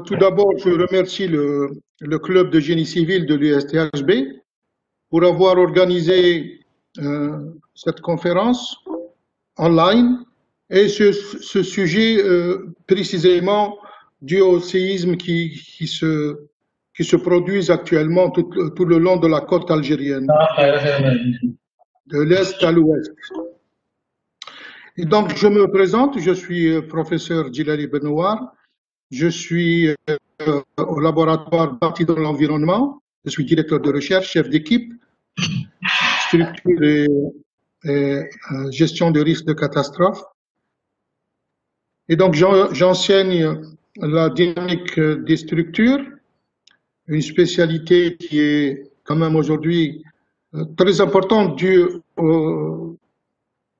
Tout d'abord, je remercie le club de génie civil de l'USTHB pour avoir organisé cette conférence online et ce sujet précisément dû au séisme qui se produisent actuellement tout le long de la côte algérienne, de l'est à l'ouest. Et donc, je me présente, je suis professeur Djilali Benouar, je suis au laboratoire Parti dans l'environnement, je suis directeur de recherche, chef d'équipe, structure et gestion de risques de catastrophe. Et donc, j'enseigne la dynamique des structures, une spécialité qui est quand même aujourd'hui très importante due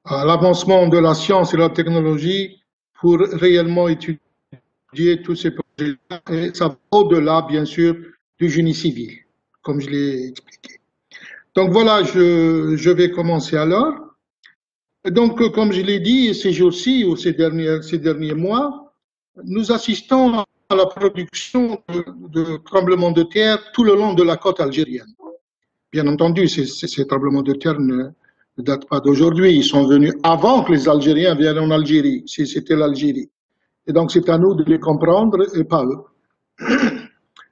à l'avancement de la science et de la technologie pour réellement étudier tous ces projets-là. Et ça va au-delà, bien sûr, du génie civil, comme je l'ai expliqué. Donc voilà, je vais commencer alors. Donc, comme je l'ai dit ces jours-ci ou ces derniers mois, nous assistons à la production de tremblements de terre tout le long de la côte algérienne. Bien entendu, ces tremblements de terre ne datent pas d'aujourd'hui. Ils sont venus avant que les Algériens viennent en Algérie, si c'était l'Algérie. Et donc, c'est à nous de les comprendre et pas eux.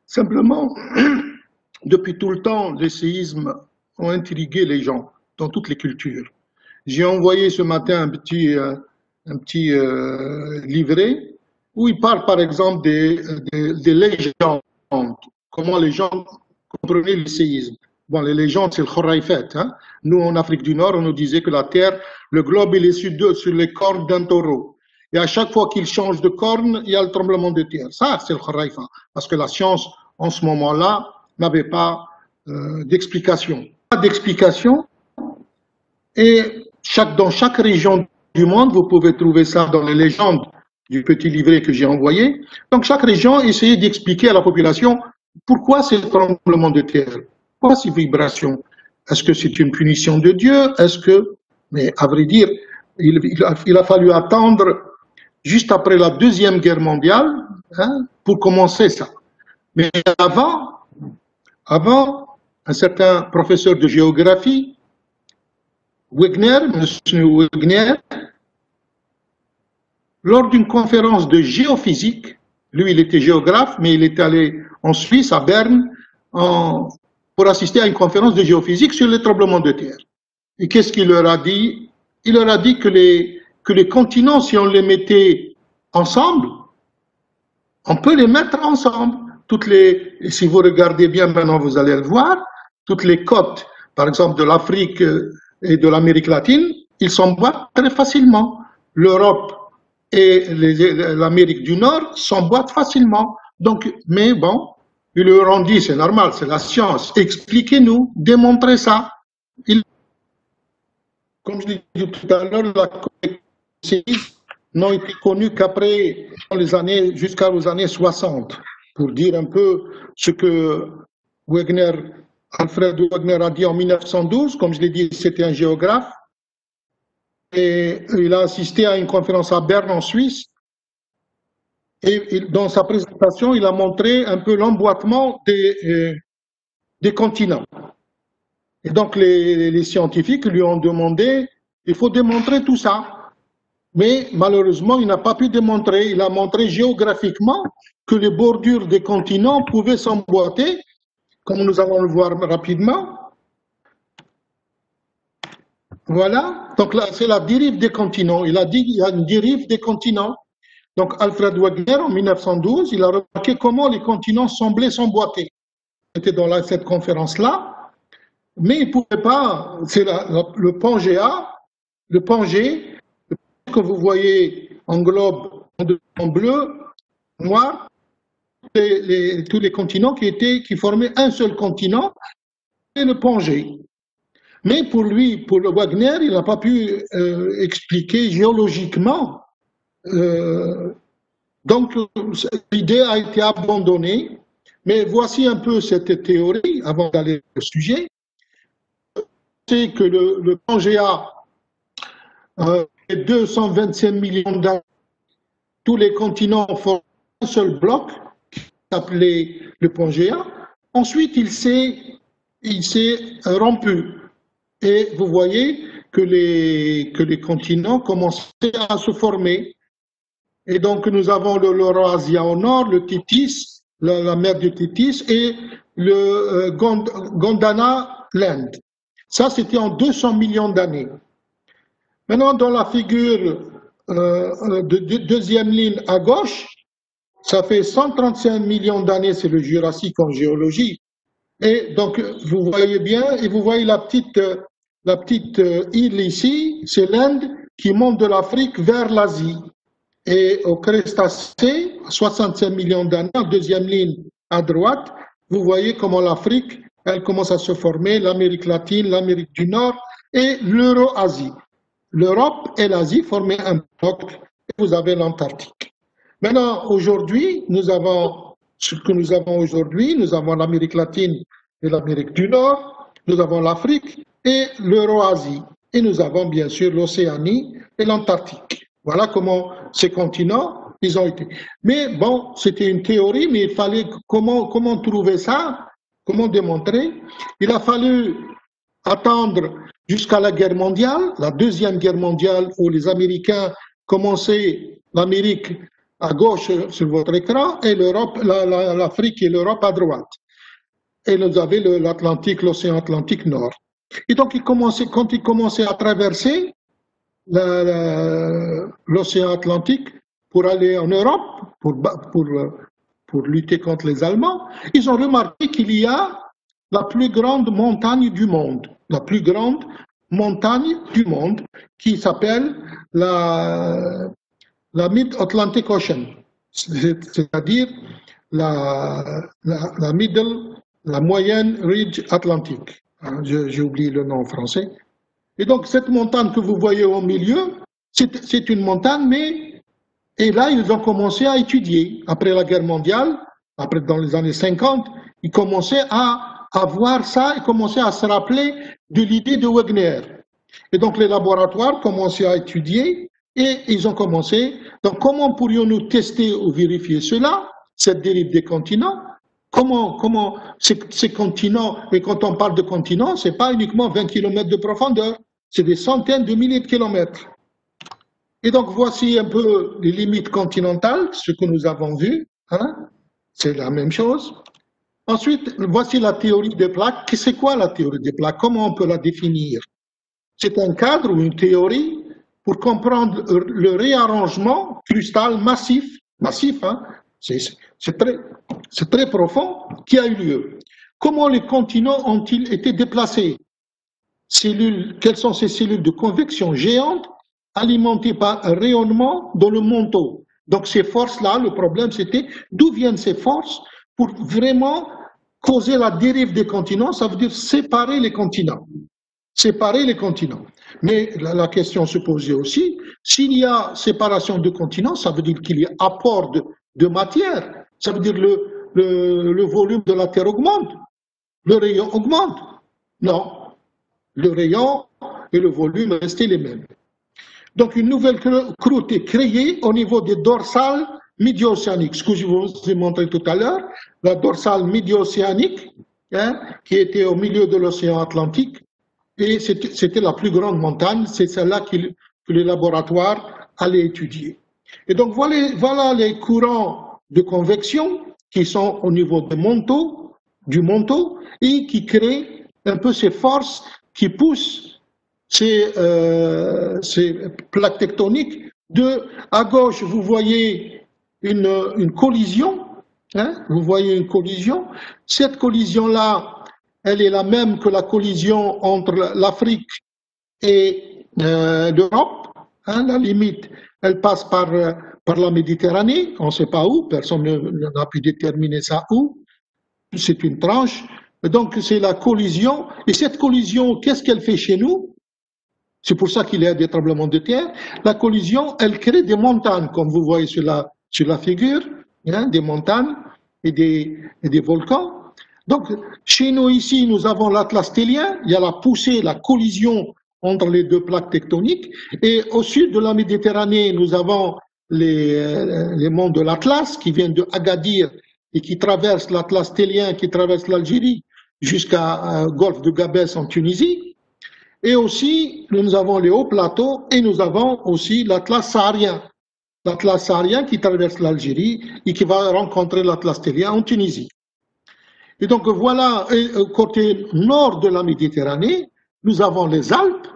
Simplement, depuis tout le temps, les séismes ont intrigué les gens dans toutes les cultures. J'ai envoyé ce matin un petit livret où il parle par exemple des légendes, comment les gens comprenaient le séisme. Bon, les légendes, c'est le Khorraïfet. Hein. Nous, en Afrique du Nord, on nous disait que la Terre, le globe, il est sur les cornes d'un taureau. Et à chaque fois qu'il change de corne, il y a le tremblement de terre. Ça, c'est le Khorraïfa. Parce que la science, en ce moment-là, n'avait pas d'explication. Pas d'explication. Et dans chaque région du monde, vous pouvez trouver ça dans les légendes du petit livret que j'ai envoyé. Donc, chaque région essayait d'expliquer à la population pourquoi ces tremblements de terre, pourquoi ces vibrations. Est-ce que c'est une punition de Dieu? Mais à vrai dire, il a fallu attendre juste après la Deuxième Guerre mondiale pour commencer ça. Mais avant, un certain professeur de géographie, M. Wegner, lors d'une conférence de géophysique, lui il était géographe, mais il est allé en Suisse, à Berne, pour assister à une conférence de géophysique sur les tremblements de terre. Et qu'est-ce qu'il leur a dit? Il leur a dit que les continents, si on les mettait ensemble, on peut les mettre ensemble. Si vous regardez bien maintenant, vous allez le voir, toutes les côtes, par exemple de l'Afrique et de l'Amérique latine, ils s'emboîtent très facilement. L'Europe et l'Amérique du Nord s'emboîtent facilement. Donc, mais bon, ils leur ont dit, c'est normal, c'est la science. Expliquez-nous, démontrez ça. Comme je l'ai dit tout à l'heure, la séismes n'ont été connus qu'après jusqu'aux années 60, pour dire un peu ce que Alfred Wegener a dit en 1912. Comme je l'ai dit, c'était un géographe. Et il a assisté à une conférence à Berne, en Suisse. Et dans sa présentation, il a montré un peu l'emboîtement des continents. Et donc, les scientifiques lui ont demandé, il faut démontrer tout ça. Mais malheureusement, il n'a pas pu démontrer. Il a montré géographiquement que les bordures des continents pouvaient s'emboîter, comme nous allons le voir rapidement. Voilà. Donc là, c'est la dérive des continents. Il a dit qu'il y a une dérive des continents. Donc, Alfred Wegener, en 1912, il a remarqué comment les continents semblaient s'emboîter. C'était dans cette conférence-là. Mais il ne pouvait pas, c'est le Pangéa, le Pangée, que vous voyez en globe en bleu, noir, tous les continents qui formaient un seul continent, et le Pangée. Mais pour lui, pour le Wegener, il n'a pas pu expliquer géologiquement. Donc, l'idée a été abandonnée. Mais voici un peu cette théorie, avant d'aller au sujet. C'est que le Pangéa est 225 millions d'années. Tous les continents forment seul bloc qui s'appelait le Pangéa. Ensuite, il s'est rompu. Et vous voyez que les continents commençaient à se former. Et donc, nous avons l'Eurasie au nord, le Tétis, la mer du Tétis, et le Gondwana, l'Inde. Ça, c'était en 200 millions d'années. Maintenant, dans la figure de deuxième ligne à gauche, ça fait 135 millions d'années, c'est le Jurassique en géologie. Et donc, vous voyez bien, et vous voyez la petite île ici, c'est l'Inde qui monte de l'Afrique vers l'Asie. Et au Crétacé, 65 millions d'années, en deuxième ligne à droite, vous voyez comment l'Afrique, elle commence à se former, l'Amérique latine, l'Amérique du Nord et l'Euro-Asie. L'Europe et l'Asie formaient un bloc, et vous avez l'Antarctique. Maintenant, aujourd'hui, ce que nous avons aujourd'hui, nous avons l'Amérique latine et l'Amérique du Nord, nous avons l'Afrique et l'Euro-Asie, et nous avons bien sûr l'Océanie et l'Antarctique. Voilà comment ces continents, ils ont été. Mais bon, c'était une théorie, mais il fallait comment trouver ça, comment démontrer. Il a fallu attendre jusqu'à la guerre mondiale, la deuxième guerre mondiale, où les Américains commençaient l'Amérique à gauche sur votre écran et l'Afrique et l'Europe à droite. Et vous avez l'Atlantique, l'océan Atlantique Nord. Et donc, quand ils commençaient à traverser l'océan Atlantique pour aller en Europe, pour lutter contre les Allemands, ils ont remarqué qu'il y a la plus grande montagne du monde, la plus grande montagne du monde, qui s'appelle la Mid-Atlantic Ocean, c'est-à-dire la moyenne ridge atlantique. J'ai oublié le nom en français. Et donc, cette montagne que vous voyez au milieu, c'est une montagne, et là, ils ont commencé à étudier. Après la guerre mondiale, après dans les années 50, ils commençaient à voir ça, ils commençaient à se rappeler de l'idée de Wegener. Et donc, les laboratoires commençaient à étudier, et ils ont commencé. Donc, comment pourrions-nous tester ou vérifier cela, cette dérive des continents? Comment ces continents, et quand on parle de continents, ce n'est pas uniquement 20 km de profondeur, c'est des centaines de milliers de kilomètres. Et donc, voici un peu les limites continentales, ce que nous avons vu. Hein? C'est la même chose. Ensuite, voici la théorie des plaques. C'est quoi la théorie des plaques? Comment on peut la définir? C'est un cadre ou une théorie pour comprendre le réarrangement crustal massif, hein? C'est très profond, qui a eu lieu. Comment les continents ont-ils été déplacés? Quelles sont ces cellules de convection géantes alimentées par un rayonnement dans le manteau? Donc ces forces-là, le problème c'était d'où viennent ces forces pour vraiment causer la dérive des continents, ça veut dire séparer les continents. Séparer les continents. Mais la question se posait aussi, s'il y a séparation de continents, ça veut dire qu'il y a apport de matière, ça veut dire le volume de la Terre augmente, le rayon augmente. Non, le rayon et le volume restaient les mêmes. Donc une nouvelle croûte est créée au niveau des dorsales midi-océaniques, ce que je vous ai montré tout à l'heure, la dorsale midi-océanique, hein, qui était au milieu de l'océan Atlantique, et c'était la plus grande montagne, c'est celle-là que les laboratoires allaient étudier. Et donc voilà les courants de convection qui sont au niveau du manteau, et qui créent un peu ces forces qui poussent ces plaques tectoniques. À gauche, vous voyez une collision, hein, vous voyez une collision. Cette collision-là, elle est la même que la collision entre l'Afrique et l'Europe. Hein, la limite, elle passe par la Méditerranée, on ne sait pas où, personne n'a pu déterminer ça où. C'est une tranche. Donc c'est la collision. Et cette collision, qu'est-ce qu'elle fait chez nous? C'est pour ça qu'il y a des tremblements de terre. La collision, elle crée des montagnes, comme vous voyez sur la figure, hein, des montagnes et des volcans. Donc, chez nous ici, nous avons l'Atlas tellien, il y a la poussée, la collision entre les deux plaques tectoniques. Et au sud de la Méditerranée, nous avons les monts de l'Atlas qui viennent de Agadir et qui traversent l'Atlas télien, qui traverse l'Algérie jusqu'à golfe de Gabès en Tunisie. Et aussi, nous avons les hauts plateaux et nous avons aussi l'Atlas saharien. L'Atlas saharien qui traverse l'Algérie et qui va rencontrer l'Atlas télien en Tunisie. Et donc voilà, côté nord de la Méditerranée, nous avons les Alpes,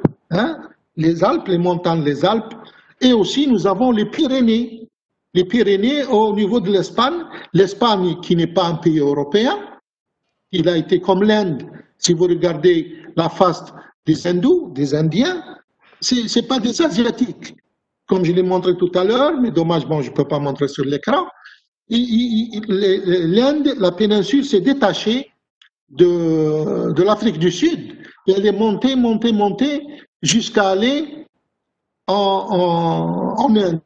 les montagnes, les Alpes, et aussi nous avons les Pyrénées. Les Pyrénées au niveau de l'Espagne, l'Espagne qui n'est pas un pays européen, il a été comme l'Inde. Si vous regardez la face des Hindous, des Indiens, c'est pas des Asiatiques. Comme je l'ai montré tout à l'heure, mais dommage, bon, je ne peux pas montrer sur l'écran. L'Inde, la péninsule s'est détachée de l'Afrique du Sud. Et elle est montée, montée, montée jusqu'à aller en Inde.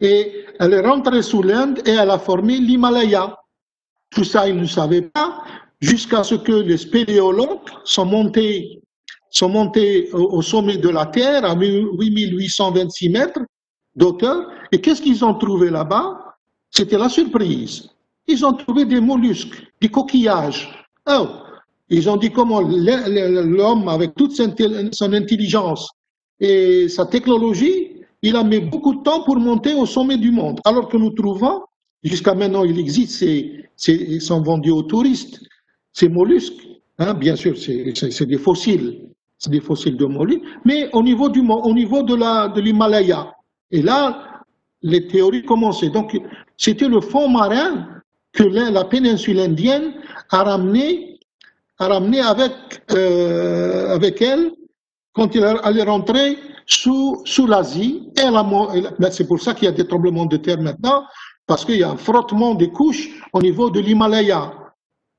Et elle est rentrée sous l'Inde et elle a formé l'Himalaya. Tout ça, ils ne savaient pas, jusqu'à ce que les spéléologues sont montés au sommet de la Terre à 8826 mètres d'auteur. Et qu'est-ce qu'ils ont trouvé là-bas? C'était la surprise. Ils ont trouvé des mollusques, des coquillages. Oh, ils ont dit comment l'homme, avec toute son intelligence et sa technologie, il a mis beaucoup de temps pour monter au sommet du monde. Alors que nous trouvons, jusqu'à maintenant, il existe, ils sont vendus aux touristes, ces mollusques. Hein, bien sûr, c'est des fossiles. C'est des fossiles de mollusques, mais au niveau de l'Himalaya. Et là, les théories commençaient. Donc, c'était le fond marin que la péninsule indienne a ramené avec elle quand elle est rentrée sous l'Asie. C'est pour ça qu'il y a des tremblements de terre maintenant, parce qu'il y a un frottement des couches au niveau de l'Himalaya,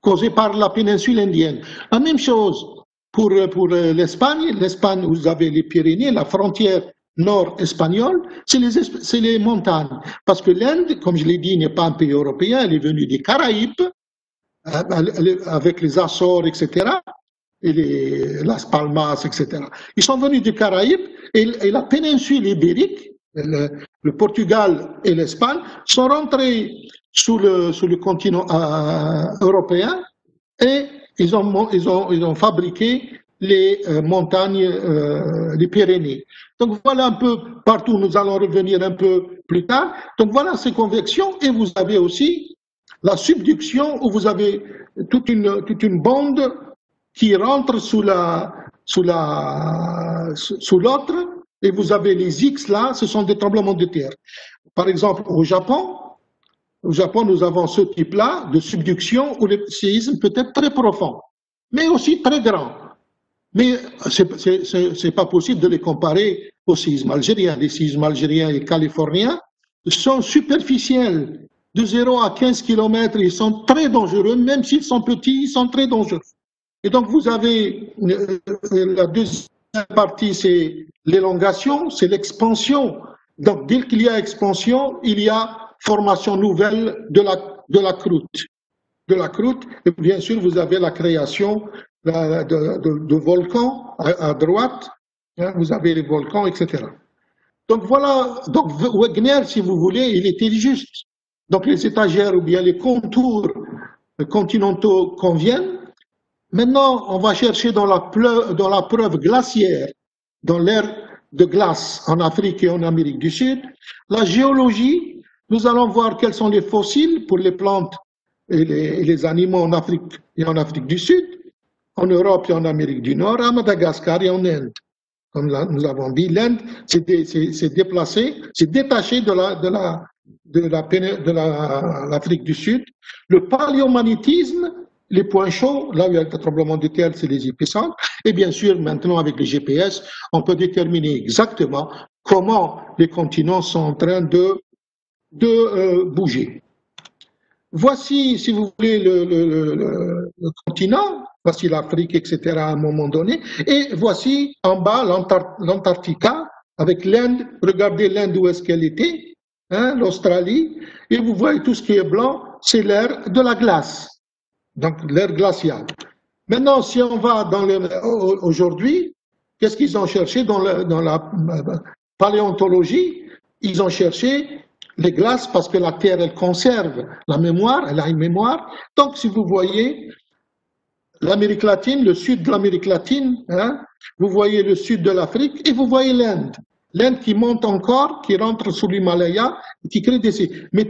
causé par la péninsule indienne. La même chose pour l'Espagne. L'Espagne, vous avez les Pyrénées, la frontière nord espagnole, c'est les montagnes. Parce que l'Inde, comme je l'ai dit, n'est pas un pays européen, elle est venue des Caraïbes, avec les Açores, etc., et Las Palmas, etc. Ils sont venus des Caraïbes et la péninsule ibérique, le Portugal et l'Espagne, sont rentrés sous le continent européen et ils ont fabriqué les montagnes, les Pyrénées. Donc voilà un peu partout, nous allons revenir un peu plus tard. Donc voilà ces convections et vous avez aussi la subduction où vous avez toute une bande qui rentre sous l'autre et vous avez les X là, ce sont des tremblements de terre. Par exemple, au Japon, nous avons ce type-là de subduction où le séisme peut être très profond, mais aussi très grand. Mais c'est pas possible de les comparer aux séismes algériens. Les séismes algériens et californiens sont superficiels. De 0 à 15 km, ils sont très dangereux, même s'ils sont petits, ils sont très dangereux. Et donc vous avez la deuxième partie, c'est l'élongation, c'est l'expansion. Donc dès qu'il y a expansion, il y a formation nouvelle de la croûte. De la croûte, et bien sûr, vous avez la création de volcans à droite, hein, vous avez les volcans, etc. Donc voilà, donc Wegner, si vous voulez, il était juste. Donc les étagères ou bien les contours continentaux conviennent. Maintenant, on va chercher dans la preuve glaciaire, dans l'ère de glace en Afrique et en Amérique du Sud. La géologie, nous allons voir quels sont les fossiles pour les plantes et les animaux en Afrique et en Afrique du Sud, en Europe et en Amérique du Nord, à Madagascar et en Inde. Comme nous avons dit, l'Inde s'est déplacée, s'est détachée de l'Afrique du Sud. Le paléomagnétisme, les points chauds, là où il y a le tremblement de terre, c'est les épicentres. Et bien sûr, maintenant, avec les GPS, on peut déterminer exactement comment les continents sont en train de bouger. Voici, si vous voulez, le continent, voici l'Afrique, etc., à un moment donné, et voici en bas l'Antarctica, avec l'Inde. Regardez l'Inde où est-ce qu'elle était, hein, l'Australie, et vous voyez tout ce qui est blanc, c'est l'ère de la glace, donc l'ère glaciale. Maintenant, si on va aujourd'hui, qu'est-ce qu'ils ont cherché dans la paléontologie? ils ont cherché les glaces parce que la Terre, elle conserve la mémoire, elle a une mémoire. Donc, si vous voyez l'Amérique latine, le sud de l'Amérique latine, hein, vous voyez le sud de l'Afrique et vous voyez l'Inde. L'Inde qui monte encore, qui rentre sous l'Himalaya, qui crée des... Mais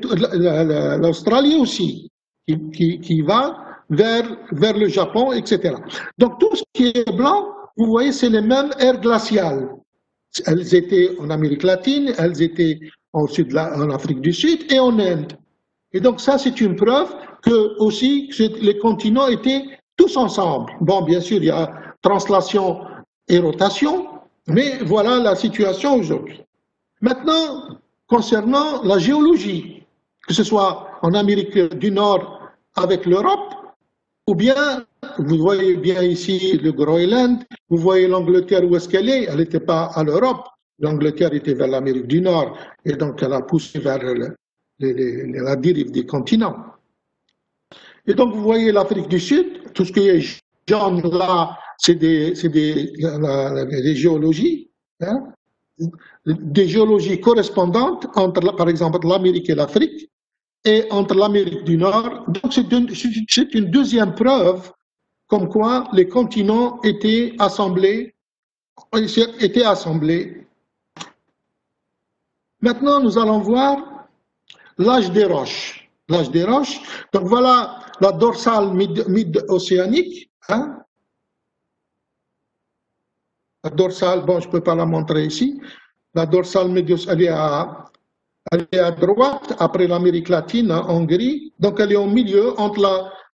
l'Australie aussi, qui va vers le Japon, etc. Donc tout ce qui est blanc, vous voyez, c'est les mêmes aires glaciales. Elles étaient en Amérique latine, elles étaient en Afrique du Sud et en Inde. Et donc ça, c'est une preuve que aussi les continents étaient tous ensemble. Bon, bien sûr, il y a translation et rotation, mais voilà la situation aujourd'hui. Maintenant, concernant la géologie, que ce soit en Amérique du Nord avec l'Europe, ou bien, vous voyez bien ici le Groenland, vous voyez l'Angleterre où est-ce qu'elle est, elle n'était pas à l'Europe, l'Angleterre était vers l'Amérique du Nord, et donc elle a poussé vers la dérive des continents. Et donc vous voyez l'Afrique du Sud, tout ce qui est jaune là, c'est des géologies, hein, des géologies correspondantes entre, par exemple, l'Amérique et l'Afrique, et entre l'Amérique du Nord. Donc c'est une deuxième preuve comme quoi les continents étaient assemblés. Maintenant, nous allons voir l'âge des roches. L'âge des roches. Donc voilà la dorsale mid-océanique. Hein? La dorsale, bon, je ne peux pas la montrer ici. La dorsale mid-océanique, elle est à droite, après l'Amérique latine, en Hongrie. Donc elle est au milieu,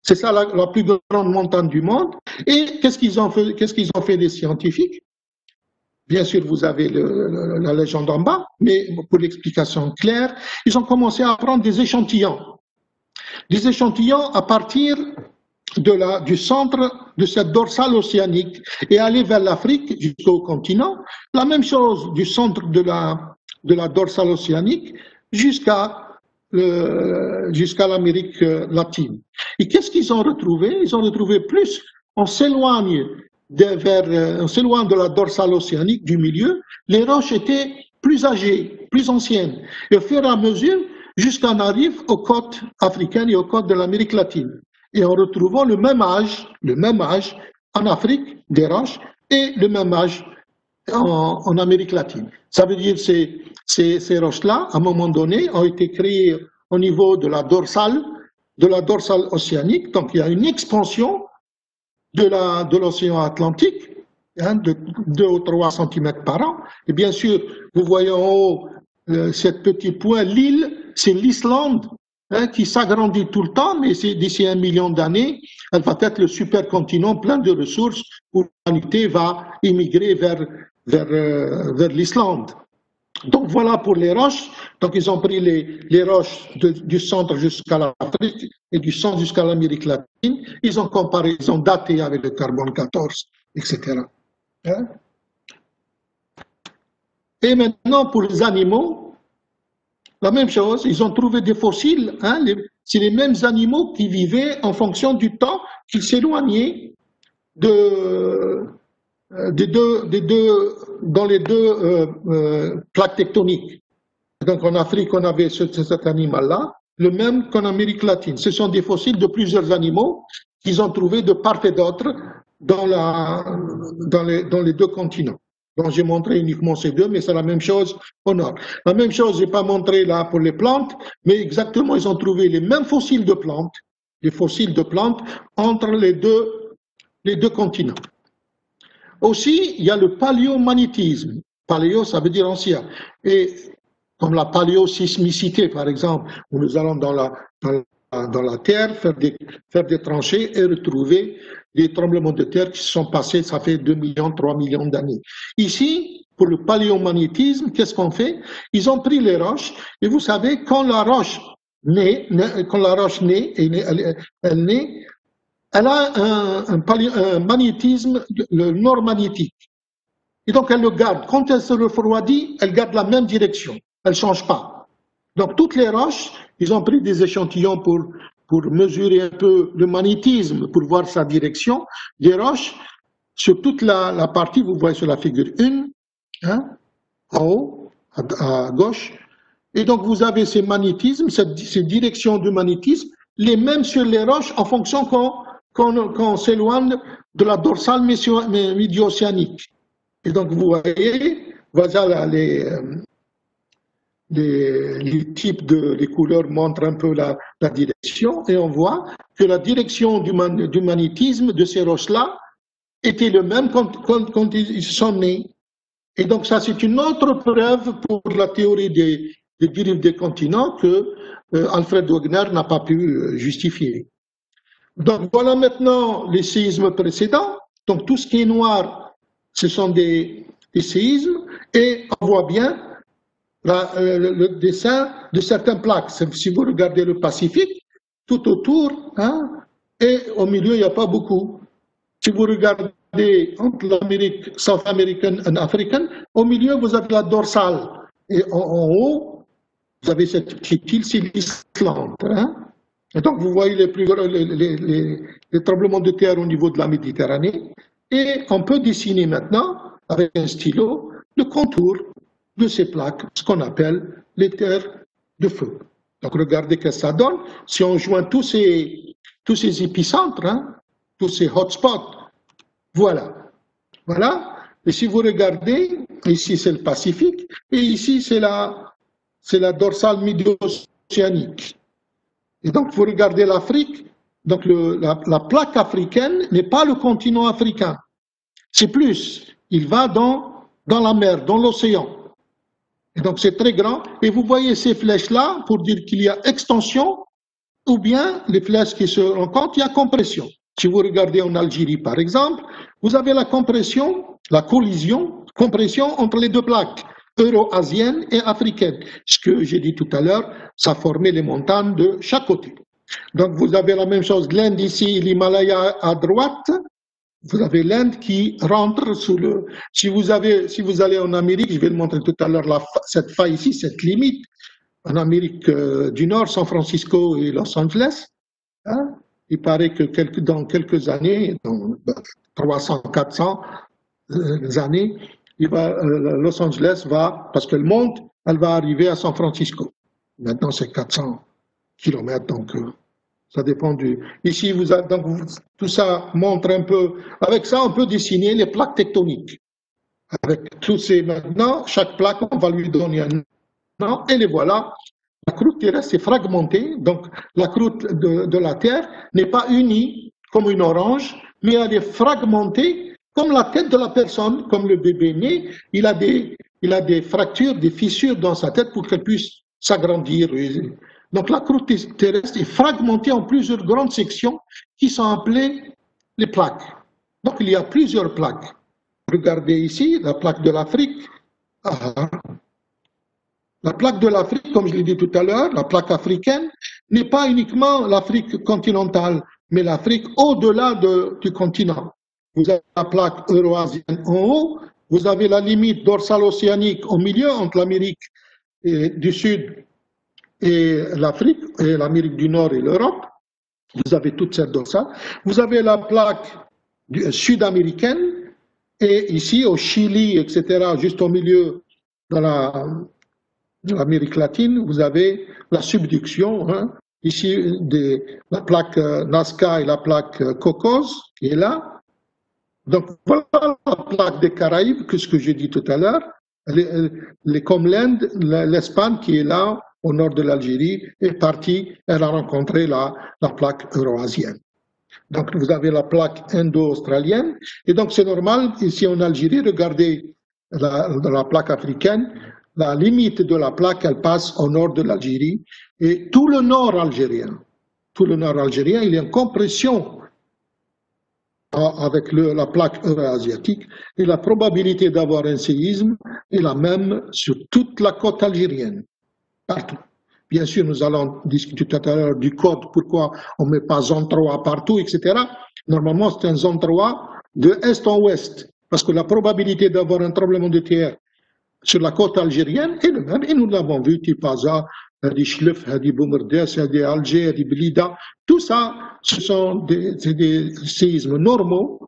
c'est ça la plus grande montagne du monde. Et qu'est-ce qu'ils ont fait des scientifiques? Bien sûr, vous avez la légende en bas, mais pour l'explication claire, ils ont commencé à prendre des échantillons. Des échantillons à partir du centre de cette dorsale océanique et aller vers l'Afrique jusqu'au continent. La même chose du centre de la dorsale océanique jusqu'à l'Amérique latine. Et qu'est-ce qu'ils ont retrouvé? Ils ont retrouvé plus, on s'éloigne de la dorsale océanique du milieu, les roches étaient plus âgées, plus anciennes. Et au fur et à mesure, jusqu'à on arrive aux côtes africaines et aux côtes de l'Amérique latine. Et en retrouvant le même âge en Afrique des roches et le même âge en Amérique latine. Ça veut dire que ces roches-là, à un moment donné, ont été créées au niveau de la dorsale océanique. Donc il y a une expansion de l'océan Atlantique, hein, de 2 ou 3 cm par an. Et bien sûr, vous voyez en haut ce petit point, l'île, c'est l'Islande, hein, qui s'agrandit tout le temps, mais d'ici 1 million d'années, elle va être le supercontinent plein de ressources où l'humanité va immigrer vers l'Islande. Donc voilà pour les roches. Donc ils ont pris les roches du centre jusqu'à l'Afrique et du centre jusqu'à l'Amérique latine. Ils ont comparé, ils ont daté avec le carbone 14, etc. Hein? Et maintenant pour les animaux, la même chose. Ils ont trouvé des fossiles. Hein? C'est les mêmes animaux qui vivaient en fonction du temps qu'ils s'éloignaient dans les deux plaques tectoniques. Donc en Afrique, on avait cet animal-là, le même qu'en Amérique latine. Ce sont des fossiles de plusieurs animaux qu'ils ont trouvés de part et d'autre dans les deux continents. Donc j'ai montré uniquement ces deux, mais c'est la même chose au nord. La même chose, je n'ai pas montré là pour les plantes, mais exactement, ils ont trouvé les mêmes fossiles de plantes, entre les deux continents. Aussi, il y a le paléomagnétisme. Paléo, ça veut dire ancien. Et comme la paléosismicité, par exemple, où nous allons dans la terre faire des tranchées et retrouver des tremblements de terre qui se sont passés, ça fait 2 millions, 3 millions d'années. Ici, pour le paléomagnétisme, qu'est-ce qu'on fait? Ils ont pris les roches, et vous savez, quand la roche naît, elle a un magnétisme, le nord magnétique. Et donc elle le garde. Quand elle se refroidit, elle garde la même direction. Elle ne change pas. Donc toutes les roches, ils ont pris des échantillons pour mesurer un peu le magnétisme, pour voir sa direction. Des roches, sur toute la partie, vous voyez sur la figure 1, hein, en haut, à gauche, Et donc, vous avez ces magnétismes, ces directions de magnétisme, les mêmes sur les roches en fonction qu'on s'éloigne de la dorsale médio-océanique. Et donc, vous voyez, voilà les types les couleurs montrent un peu la direction, et on voit que la direction du magnétisme de ces roches-là était le même quand ils sont nés. Et donc, ça, c'est une autre preuve pour la théorie des dérives des continents que Alfred Wegener n'a pas pu justifier. Donc, voilà maintenant les séismes précédents. Donc, tout ce qui est noir, ce sont des séismes, et on voit bien le dessin de certaines plaques. Si vous regardez le Pacifique, tout autour, hein, et au milieu, il n'y a pas beaucoup. Si vous regardez entre l'Amérique centra-américaine et africaine, au milieu, vous avez la dorsale. Et en haut, vous avez cette petite île, c'est l'Islande. Hein. Et donc, vous voyez les tremblements de terre au niveau de la Méditerranée. Et on peut dessiner maintenant, avec un stylo, le contour de ces plaques, ce qu'on appelle les terres de feu. Donc, regardez ce que ça donne. Si on joint tous ces épicentres, hein, tous ces hotspots, voilà. Voilà. Et si vous regardez, ici c'est le Pacifique, et ici c'est la dorsale médio-océanique. Et donc, vous regardez l'Afrique, donc la plaque africaine n'est pas le continent africain. C'est plus, il va dans la mer, dans l'océan. Et donc, c'est très grand. Et vous voyez ces flèches-là pour dire qu'il y a extension, ou bien les flèches qui se rencontrent, il y a compression. Si vous regardez en Algérie, par exemple, vous avez la compression, la compression entre les deux plaques, euro-asiennes et africaines. Ce que j'ai dit tout à l'heure, ça formait les montagnes de chaque côté. Donc, vous avez la même chose, l'Inde ici, l'Himalaya à droite, vous avez l'Inde qui rentre sous le... Si vous allez en Amérique, je vais le montrer tout à l'heure, cette faille ici, cette limite, en Amérique du Nord, San Francisco et Los Angeles, hein, il paraît que dans quelques années, dans 300, 400 années, Los Angeles va, parce qu'elle monte, elle va arriver à San Francisco. Maintenant, c'est 400 kilomètres, donc ça dépend du... Ici, tout ça montre un peu... Avec ça, on peut dessiner les plaques tectoniques. Avec tous ces... Maintenant, chaque plaque, on va lui donner un nom, et les voilà. La croûte terrestre est fragmentée, donc la croûte de la Terre n'est pas unie comme une orange, mais elle est fragmentée comme la tête de la personne, comme le bébé né, il a des fractures, des fissures dans sa tête pour qu'elle puisse s'agrandir. Donc la croûte terrestre est fragmentée en plusieurs grandes sections qui sont appelées les plaques. Donc il y a plusieurs plaques. Regardez ici, la plaque de l'Afrique. La plaque de l'Afrique, comme je l'ai dit tout à l'heure, la plaque africaine, n'est pas uniquement l'Afrique continentale, mais l'Afrique au-delà du continent. Vous avez la plaque euro-asienne en haut, vous avez la limite dorsale océanique au milieu entre l'Amérique du Sud et l'Afrique, et l'Amérique du Nord et l'Europe. Vous avez toute cette dorsale. Vous avez la plaque sud-américaine, et ici au Chili, etc., juste au milieu de l'Amérique latine, vous avez la subduction, hein, ici la plaque Nazca et la plaque Cocos qui est là. Donc voilà la plaque des Caraïbes, que ce que j'ai dit tout à l'heure, comme l'Inde, l'Espagne qui est là au nord de l'Algérie est partie, elle a rencontré la plaque euro-asienne. Donc vous avez la plaque indo-australienne, et donc c'est normal, ici en Algérie, regardez la plaque africaine, la limite de la plaque, elle passe au nord de l'Algérie, et tout le nord algérien, il est en compression avec la plaque euro-asiatique, et la probabilité d'avoir un séisme est la même sur toute la côte algérienne, partout. Bien sûr, nous allons discuter tout à l'heure du code, pourquoi on ne met pas zone 3 partout, etc. Normalement, c'est une zone 3 de est en ouest, parce que la probabilité d'avoir un tremblement de terre sur la côte algérienne est le même, et nous l'avons vu, Tipaza, Hadi Chlef, Hadi Boumerdes, Hadi Alger, Hadi Blida, tout ça, ce sont des séismes normaux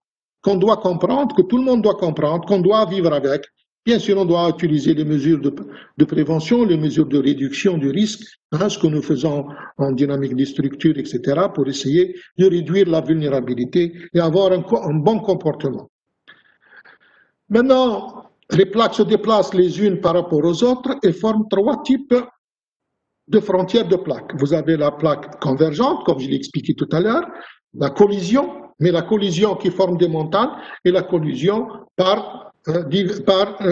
qu'on doit comprendre, que tout le monde doit comprendre, qu'on doit vivre avec, Bien sûr, on doit utiliser les mesures de prévention, les mesures de réduction du risque, hein, ce que nous faisons en dynamique des structures, etc., pour essayer de réduire la vulnérabilité et avoir un bon comportement. Maintenant, les plaques se déplacent les unes par rapport aux autres et forment trois types de frontières de plaques. Vous avez la plaque convergente, comme je l'ai expliqué tout à l'heure, la collision, mais la collision qui forme des montagnes et la collision par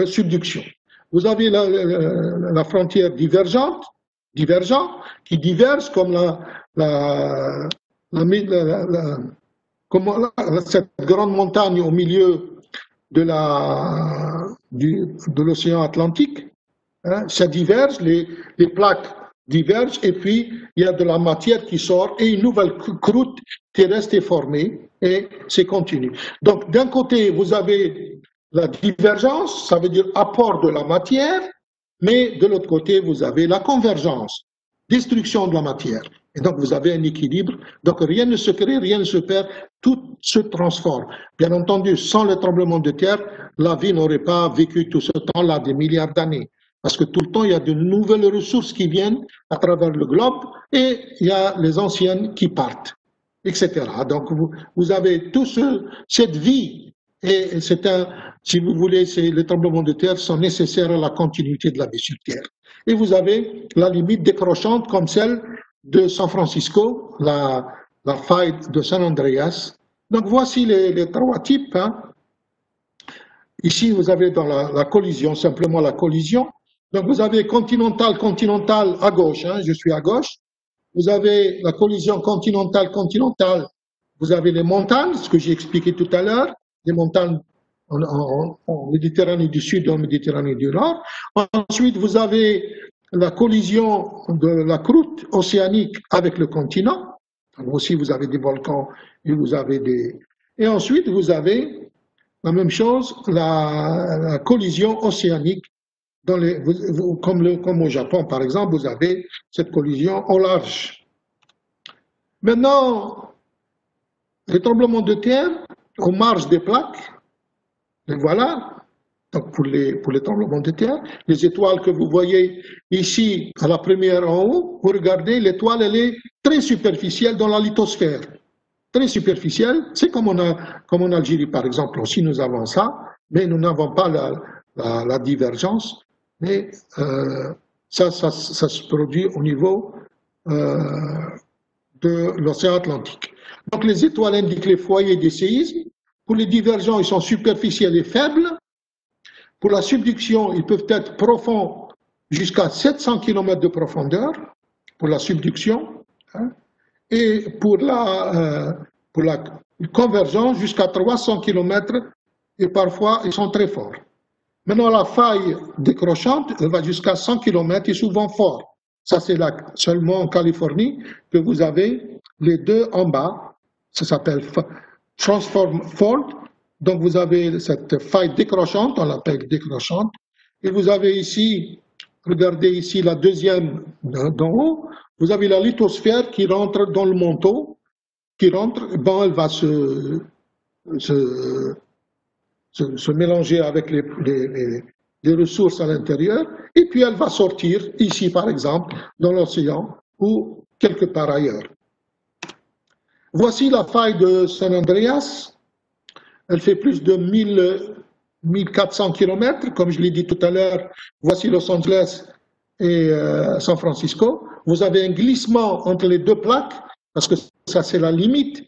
subduction. Vous avez la frontière divergente qui diverge comme cette grande montagne au milieu de l'océan Atlantique. Hein, ça diverge, les plaques divergent et puis il y a de la matière qui sort et une nouvelle croûte terrestre est formée et c'est continu. Donc d'un côté vous avez la divergence, ça veut dire apport de la matière, mais de l'autre côté vous avez la convergence, destruction de la matière. Et donc vous avez un équilibre, donc rien ne se crée, rien ne se perd, tout se transforme. Bien entendu, sans le tremblement de terre, la vie n'aurait pas vécu tout ce temps-là, des milliards d'années. Parce que tout le temps, il y a de nouvelles ressources qui viennent à travers le globe et il y a les anciennes qui partent, etc. Donc, vous avez tout cette vie et si vous voulez, les tremblements de terre sont nécessaires à la continuité de la vie sur Terre. Et vous avez la limite décrochante comme celle de San Francisco, la faille de San Andreas. Donc, voici les trois types. Hein. Ici, vous avez dans la collision, simplement la collision. Donc, vous avez continental à gauche, hein, je suis à gauche. Vous avez la collision continentale. Vous avez les montagnes, ce que j'ai expliqué tout à l'heure, les montagnes en Méditerranée du Sud et en Méditerranée du Nord. Ensuite, vous avez la collision de la croûte océanique avec le continent. Alors aussi, vous avez des volcans et vous avez des... Et ensuite, vous avez la même chose, la collision océanique. Comme au Japon, par exemple, vous avez cette collision au large. Maintenant, les tremblements de terre aux marges des plaques, et voilà, donc pour les tremblements de terre, les étoiles que vous voyez ici, à la première en haut, vous regardez, l'étoile, elle est très superficielle dans la lithosphère. Très superficielle, c'est comme en Algérie, par exemple, aussi nous avons ça, mais nous n'avons pas la divergence. Mais ça se produit au niveau de l'océan Atlantique. Donc les étoiles indiquent les foyers des séismes. Pour les divergents, ils sont superficiels et faibles. Pour la subduction, ils peuvent être profonds jusqu'à 700 km de profondeur, pour la subduction. Hein, et pour la convergence, jusqu'à 300 km, et parfois, ils sont très forts. Maintenant, la faille décrochante, elle va jusqu'à 100 km et souvent fort. Ça, c'est seulement en Californie que vous avez les deux en bas. Ça s'appelle transform fault. Donc, vous avez cette faille décrochante, on l'appelle décrochante. Et vous avez ici, regardez ici la deuxième d'en haut, vous avez la lithosphère qui rentre dans le manteau, bon, elle va se mélanger avec les ressources à l'intérieur, et puis elle va sortir ici, par exemple, dans l'océan ou quelque part ailleurs. Voici la faille de San Andreas. Elle fait plus de 1400 km, comme je l'ai dit tout à l'heure. Voici Los Angeles et San Francisco. Vous avez un glissement entre les deux plaques, parce que ça c'est la limite.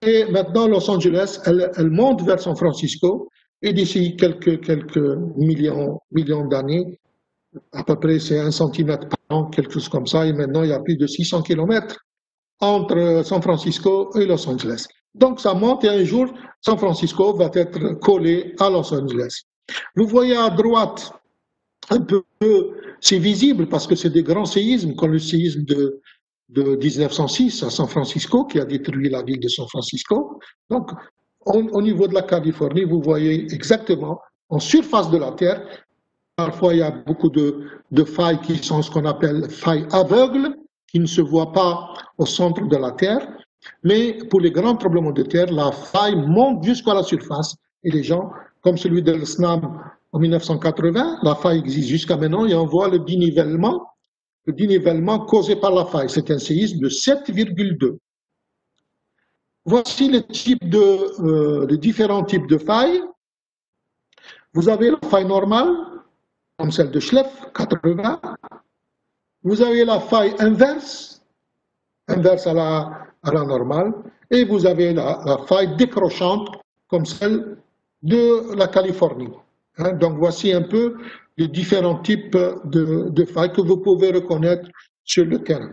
Et maintenant, Los Angeles, elle monte vers San Francisco. Et d'ici quelques millions d'années, à peu près c'est 1 centimètre par an, quelque chose comme ça, et maintenant il y a plus de 600 km entre San Francisco et Los Angeles. Donc ça monte et un jour, San Francisco va être collé à Los Angeles. Vous voyez à droite, un peu, c'est visible parce que c'est des grands séismes, comme le séisme de 1906 à San Francisco, qui a détruit la ville de San Francisco. Donc, au niveau de la Californie, vous voyez exactement, en surface de la Terre, parfois il y a beaucoup de failles qui sont ce qu'on appelle failles aveugles, qui ne se voient pas au centre de la Terre, mais pour les grands tremblements de terre, la faille monte jusqu'à la surface et les gens, comme celui de l'Snam en 1980, la faille existe jusqu'à maintenant et on voit le dénivellement causé par la faille. C'est un séisme de 7,2. Voici les différents types de failles. Vous avez la faille normale, comme celle de Schleff, 80. Vous avez la faille inverse à la normale. Et vous avez la faille décrochante, comme celle de la Californie. Donc voici un peu les différents types de failles que vous pouvez reconnaître sur le terrain.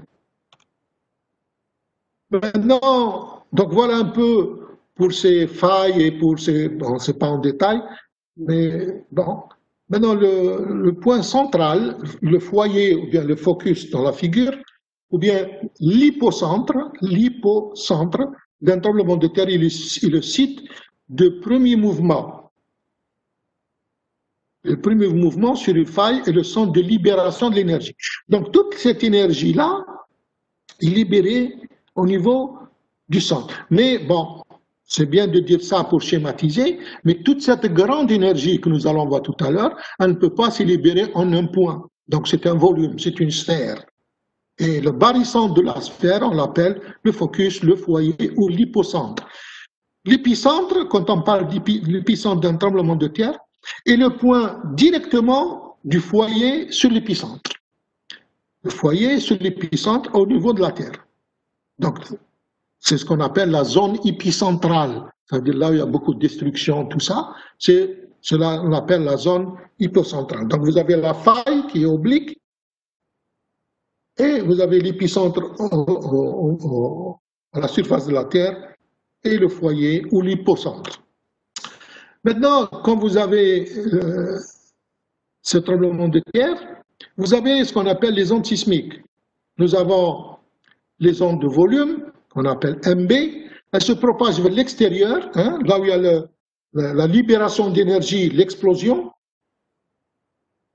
Maintenant, donc voilà un peu pour ces failles et pour ces... Bon, c'est pas en détail, mais bon. Maintenant, le point central, le foyer ou bien le focus dans la figure, ou bien l'hypocentre d'un tremblement de terre est le site de premier mouvement. Le premier mouvement sur une faille est le centre de libération de l'énergie. Donc toute cette énergie-là est libérée au niveau du centre. Mais bon, c'est bien de dire ça pour schématiser, mais toute cette grande énergie que nous allons voir tout à l'heure, elle ne peut pas se libérer en un point. Donc c'est un volume, c'est une sphère. Et le barycentre de la sphère, on l'appelle le focus, le foyer ou l'hypocentre. L'épicentre, quand on parle d'épicentre d'un tremblement de terre, est le point directement du foyer sur l'épicentre. Le foyer sur l'épicentre au niveau de la Terre. Donc, c'est ce qu'on appelle la zone épicentrale. C'est-à-dire là où il y a beaucoup de destruction, tout ça, cela on appelle la zone hypocentrale. Donc, vous avez la faille qui est oblique, et vous avez l'épicentre à la surface de la Terre, et le foyer ou l'hypocentre. Maintenant, quand vous avez ce tremblement de terre, vous avez ce qu'on appelle les ondes sismiques. Nous avons les ondes de volume, qu'on appelle MB, elles se propagent vers l'extérieur, là où il y a la libération d'énergie, l'explosion.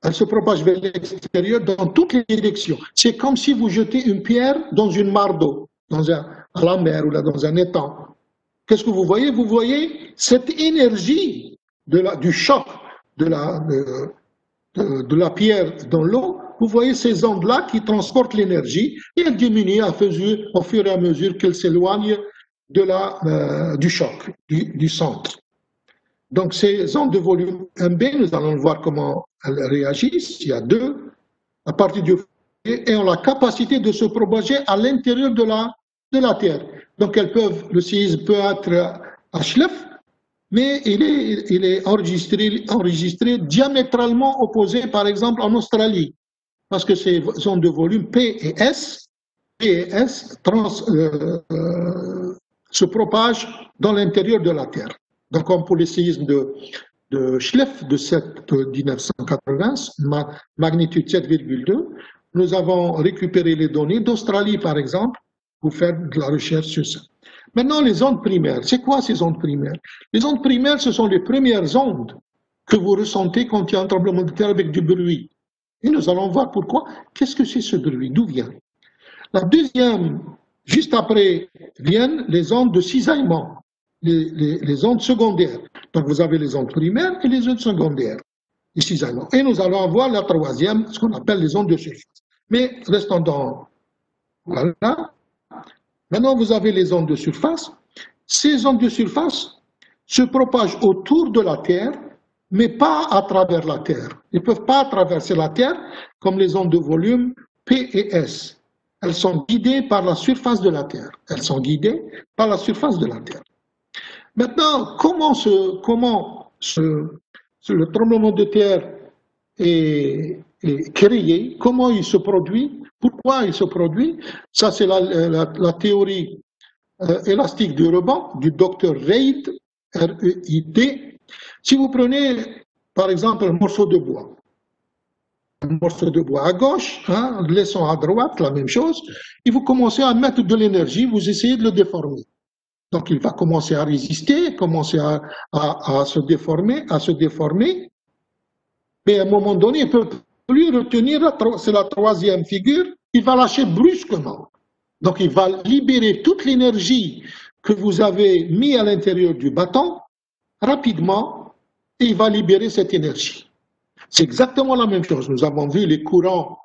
Elles se propagent vers l'extérieur dans toutes les directions. C'est comme si vous jetez une pierre dans une mare d'eau, à la mer ou là, dans un étang. Qu'est-ce que vous voyez? Vous voyez cette énergie du choc de la pierre dans l'eau. Vous voyez ces ondes-là qui transportent l'énergie et elles diminuent au fur et à mesure qu'elles s'éloignent du choc, du centre. Donc ces ondes de volume MB, nous allons voir comment elles réagissent. Il y a deux à partir du foyer et ont la capacité de se propager à l'intérieur de la Terre. Donc le séisme peut être à Schleff, mais il est enregistré diamétralement opposé, par exemple, en Australie, parce que ces ondes de volume P et S se propagent dans l'intérieur de la Terre. Donc, comme pour les séismes de Schleff de 1980, magnitude 7,2, nous avons récupéré les données d'Australie, par exemple, pour faire de la recherche sur ça. Maintenant, les ondes primaires. C'est quoi ces ondes primaires? Les ondes primaires, ce sont les premières ondes que vous ressentez quand il y a un tremblement de terre avec du bruit. Et nous allons voir pourquoi. Qu'est-ce que c'est ce bruit? D'où vient? La deuxième, juste après, viennent les ondes de cisaillement, les ondes secondaires. Donc vous avez les ondes primaires et les ondes secondaires, les cisaillements. Et nous allons avoir la troisième, ce qu'on appelle les ondes de surface. Mais restons dans... Voilà. Maintenant, vous avez les ondes de surface. Ces ondes de surface se propagent autour de la Terre, mais pas à travers la Terre. Ils ne peuvent pas traverser la Terre comme les ondes de volume P et S. Elles sont guidées par la surface de la Terre. Elles sont guidées par la surface de la Terre. Maintenant, comment le tremblement de terre est créé, comment il se produit, pourquoi il se produit? Ça, c'est la théorie élastique du rebond du docteur Reid, R-E-I-D. Si vous prenez, par exemple, un morceau de bois à gauche, laissons à droite la même chose, et vous commencez à mettre de l'énergie, vous essayez de le déformer. Donc il va commencer à résister, commencer à se déformer, mais à un moment donné, il ne peut plus retenir, c'est la troisième figure, il va lâcher brusquement. Donc il va libérer toute l'énergie que vous avez mis à l'intérieur du bâton, rapidement, et il va libérer cette énergie. C'est exactement la même chose. Nous avons vu les courants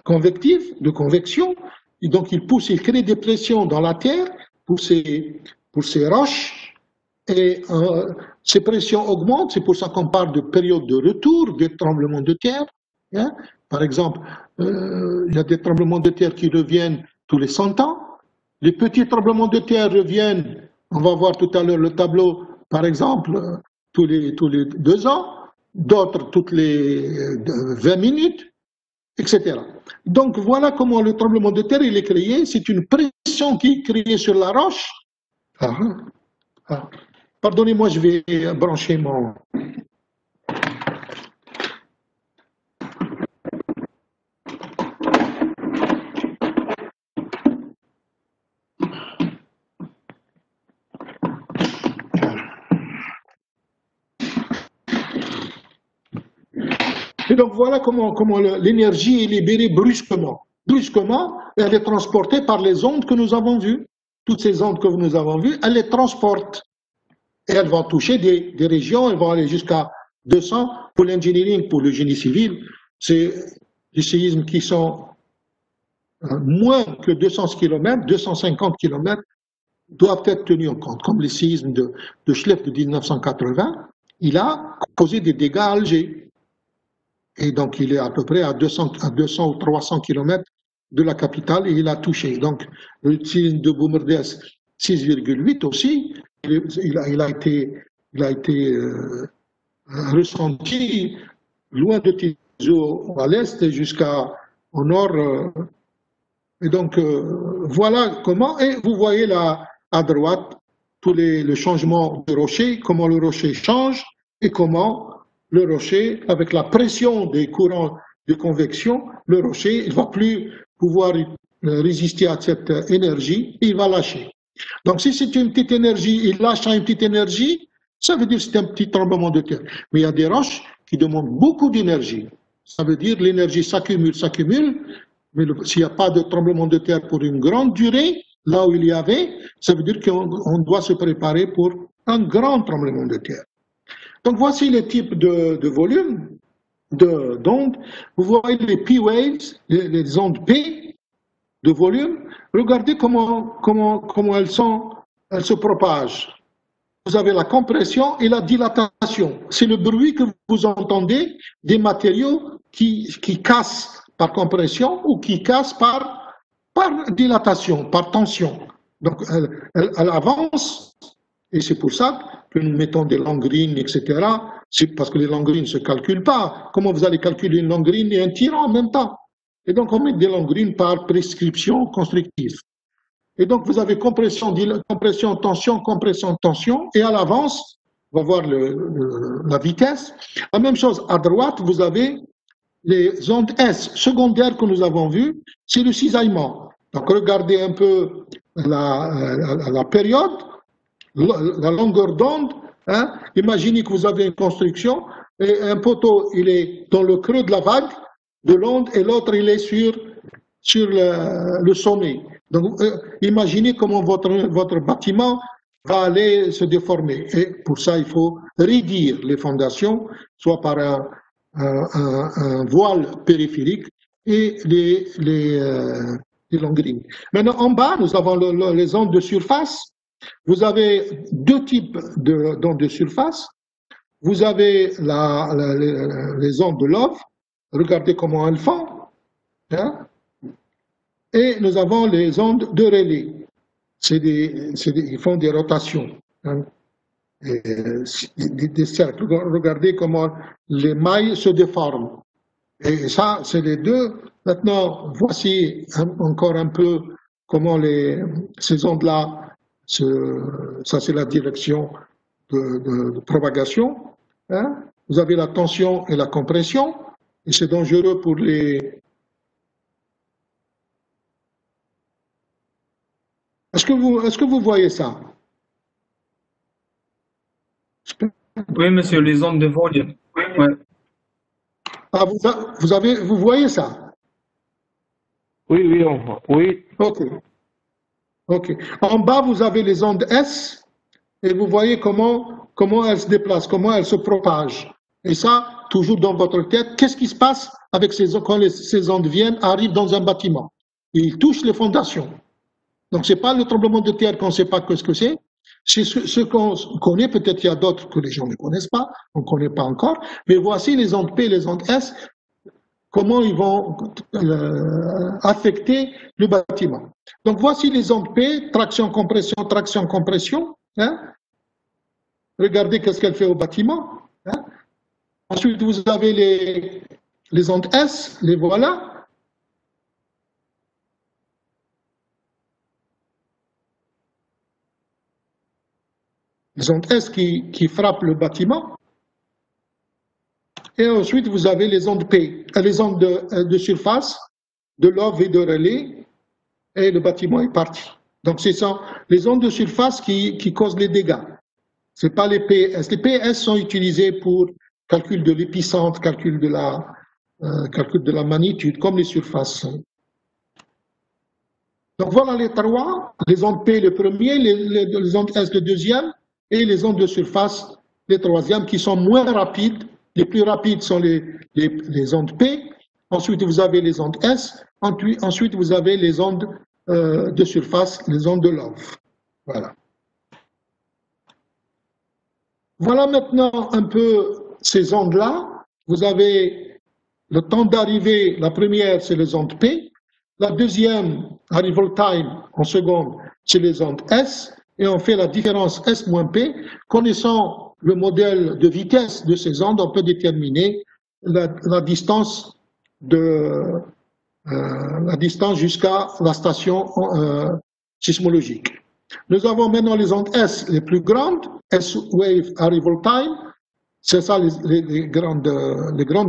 convectifs, de convection, et donc ils créent des pressions dans la Terre pour ces roches, et ces pressions augmentent, c'est pour ça qu'on parle de période de retour des tremblements de terre. Hein. Par exemple, il y a des tremblements de terre qui reviennent tous les 100 ans. Les petits tremblements de terre reviennent, on va voir tout à l'heure le tableau, par exemple, tous les 2 ans, d'autres toutes les 20 minutes, etc. Donc voilà comment le tremblement de terre il est créé. C'est une pression qui est créée sur la roche. Pardonnez-moi, je vais brancher mon... Et donc voilà comment l'énergie est libérée brusquement. Brusquement, elle est transportée par les ondes que nous avons vues. Toutes ces ondes que nous avons vues, elles les transportent. Et elles vont toucher des régions, elles vont aller jusqu'à 200. Pour l'engineering, pour le génie civil, c'est des séismes qui sont moins que 200 km, 250 km, doivent être tenus en compte. Comme le séisme de Schlepp de 1980, il a causé des dégâts à Alger. Et donc, il est à peu près à 200 ou 300 km de la capitale et il a touché. Donc, le séisme de Boumerdès 6,8 aussi, il a été ressenti loin de Tizo à l'est et jusqu'au nord. Et donc, voilà comment. Et vous voyez là, à droite, tous le changement de rocher, comment le rocher change et comment le rocher, avec la pression des courants de convection, le rocher ne va plus pouvoir résister à cette énergie et il va lâcher. Donc, si c'est une petite énergie, il lâche une petite énergie, ça veut dire que c'est un petit tremblement de terre. Mais il y a des roches qui demandent beaucoup d'énergie. Ça veut dire que l'énergie s'accumule, mais s'il n'y a pas de tremblement de terre pour une grande durée, là où il y avait, ça veut dire qu'on doit se préparer pour un grand tremblement de terre. Donc voici les types de volumes, d'ondes. Vous voyez les P-waves, les ondes P de volume. Regardez comment elles se propagent. Vous avez la compression et la dilatation. C'est le bruit que vous entendez des matériaux qui cassent par compression ou qui cassent par dilatation, par tension. Donc elle avance et c'est pour ça que nous mettons des langrines, etc. C'est parce que les langrines ne se calculent pas. Comment vous allez calculer une langrine et un tirant en même temps? Et donc on met des langrines par prescription constructive. Et donc, vous avez compression, tension, et à l'avance, on va voir la vitesse. La même chose, à droite, vous avez les ondes S secondaires que nous avons vues, c'est le cisaillement. Donc, regardez un peu la période, la longueur d'onde. Hein. Imaginez que vous avez une construction, et un poteau, il est dans le creux de la vague de l'onde, et l'autre, il est sur le sommet. Donc, imaginez comment votre bâtiment va aller se déformer. Et pour ça, il faut raidir les fondations, soit par un voile périphérique et les langrines. Maintenant, en bas, nous avons les ondes de surface. Vous avez deux types d'ondes de surface. Vous avez les ondes de Love. Regardez comment elles font. Hein? Et nous avons les ondes de relais. Ils font des rotations, hein, des cercles. Regardez comment les mailles se déforment. Et ça, c'est les deux. Maintenant, voici encore un peu comment ces ondes-là, ça c'est la direction de propagation. Hein. Vous avez la tension et la compression, et c'est dangereux pour les... Est-ce que vous voyez ça? Oui, monsieur, les ondes de volume. Ouais. Ah, vous voyez ça? Oui, on voit. Oui. Ok. En bas, vous avez les ondes S et vous voyez comment elles se déplacent, comment elles se propagent. Et ça, toujours dans votre tête, qu'est-ce qui se passe avec quand ces ondes viennent, arrivent dans un bâtiment? Ils touchent les fondations. Donc, ce n'est pas le tremblement de terre qu'on ne sait pas ce que c'est. C'est ce qu'on connaît, peut-être il y a d'autres que les gens ne connaissent pas, on ne connaît pas encore. Mais voici les ondes P et les ondes S, comment ils vont affecter le bâtiment. Donc, voici les ondes P, traction, compression. Hein. Regardez qu'est-ce qu'elle fait au bâtiment. Hein. Ensuite, vous avez les ondes S, les voilà. Les ondes S qui frappent le bâtiment. Et ensuite, vous avez les ondes P, les ondes de surface, de love et de relais, et le bâtiment est parti. Donc, ce sont les ondes de surface qui causent les dégâts. Ce n'est pas les PS. Les PS sont utilisés pour calcul de l'épicentre, calcul de la magnitude, comme les surfaces sont. Donc, voilà les trois, les ondes P le premier, les ondes S le deuxième, et les ondes de surface les troisièmes, qui sont moins rapides. Les plus rapides sont les ondes P, ensuite vous avez les ondes S, ensuite vous avez les ondes de surface, les ondes de Love. Voilà. Voilà maintenant un peu ces ondes-là. Vous avez le temps d'arrivée, la première c'est les ondes P, la deuxième, arrival time en seconde, c'est les ondes S, et on fait la différence S-P. Connaissant le modèle de vitesse de ces ondes, on peut déterminer la distance jusqu'à la station sismologique. Nous avons maintenant les ondes S les plus grandes, S-Wave Arrival Time, c'est ça les grandes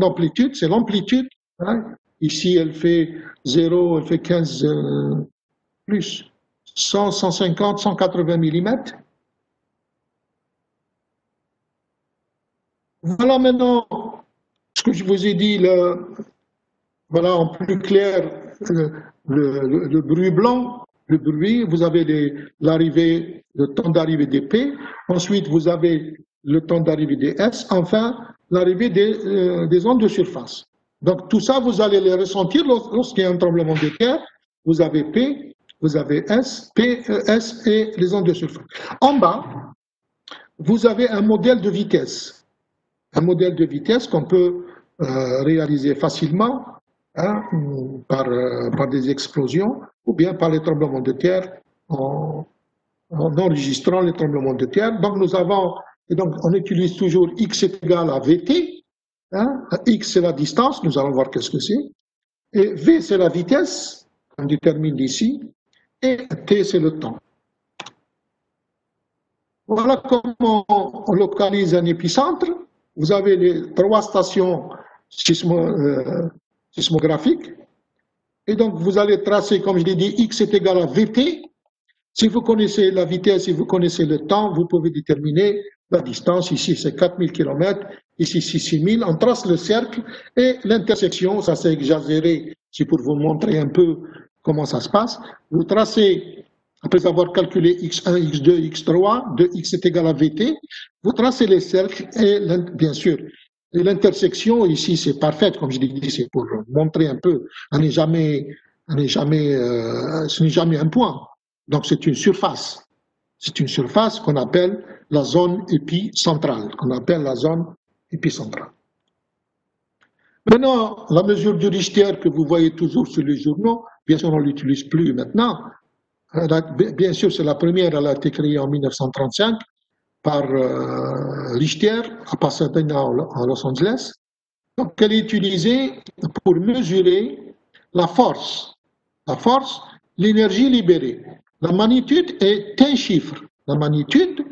amplitudes, c'est l'amplitude. Hein. Ici, elle fait 0, elle fait 15 plus. 100, 150, 180 mm. Voilà maintenant ce que je vous ai dit, voilà en plus clair le bruit blanc, le bruit, vous avez l'arrivée, le temps d'arrivée des P, ensuite vous avez le temps d'arrivée des S, enfin l'arrivée des ondes de surface. Donc tout ça, vous allez les ressentir lorsqu'il y a un tremblement de terre, vous avez P, vous avez S, P, S et les ondes de surface. En bas, vous avez un modèle de vitesse. Un modèle de vitesse qu'on peut réaliser facilement hein, par des explosions ou bien par les tremblements de terre en enregistrant les tremblements de terre. Donc nous avons, et donc on utilise toujours X est égal à VT. Hein, X c'est la distance, nous allons voir qu'est-ce que c'est. Et V c'est la vitesse, on détermine ici. Et T, c'est le temps. Voilà comment on localise un épicentre. Vous avez les trois stations sismographiques. Et donc, vous allez tracer, comme je l'ai dit, X est égal à VT. Si vous connaissez la vitesse, si vous connaissez le temps, vous pouvez déterminer la distance. Ici, c'est 4000 km. Ici, c'est 6000. On trace le cercle et l'intersection, ça c'est exagéré, c'est pour vous montrer un peu comment ça se passe. Vous tracez, après avoir calculé x1, x2, x3, de x est égal à vt, vous tracez les cercles et bien sûr, l'intersection ici c'est parfaite, comme je l'ai dit, c'est pour montrer un peu, ce n'est jamais un point, donc c'est une surface. C'est une surface qu'on appelle la zone épicentrale, Maintenant, la mesure du Richter que vous voyez toujours sur les journaux, bien sûr on ne l'utilise plus maintenant. Bien sûr, c'est la première, elle a été créée en 1935 par Richter à Pasadena, en Los Angeles. Donc, elle est utilisée pour mesurer la force, l'énergie libérée. La magnitude est un chiffre. La magnitude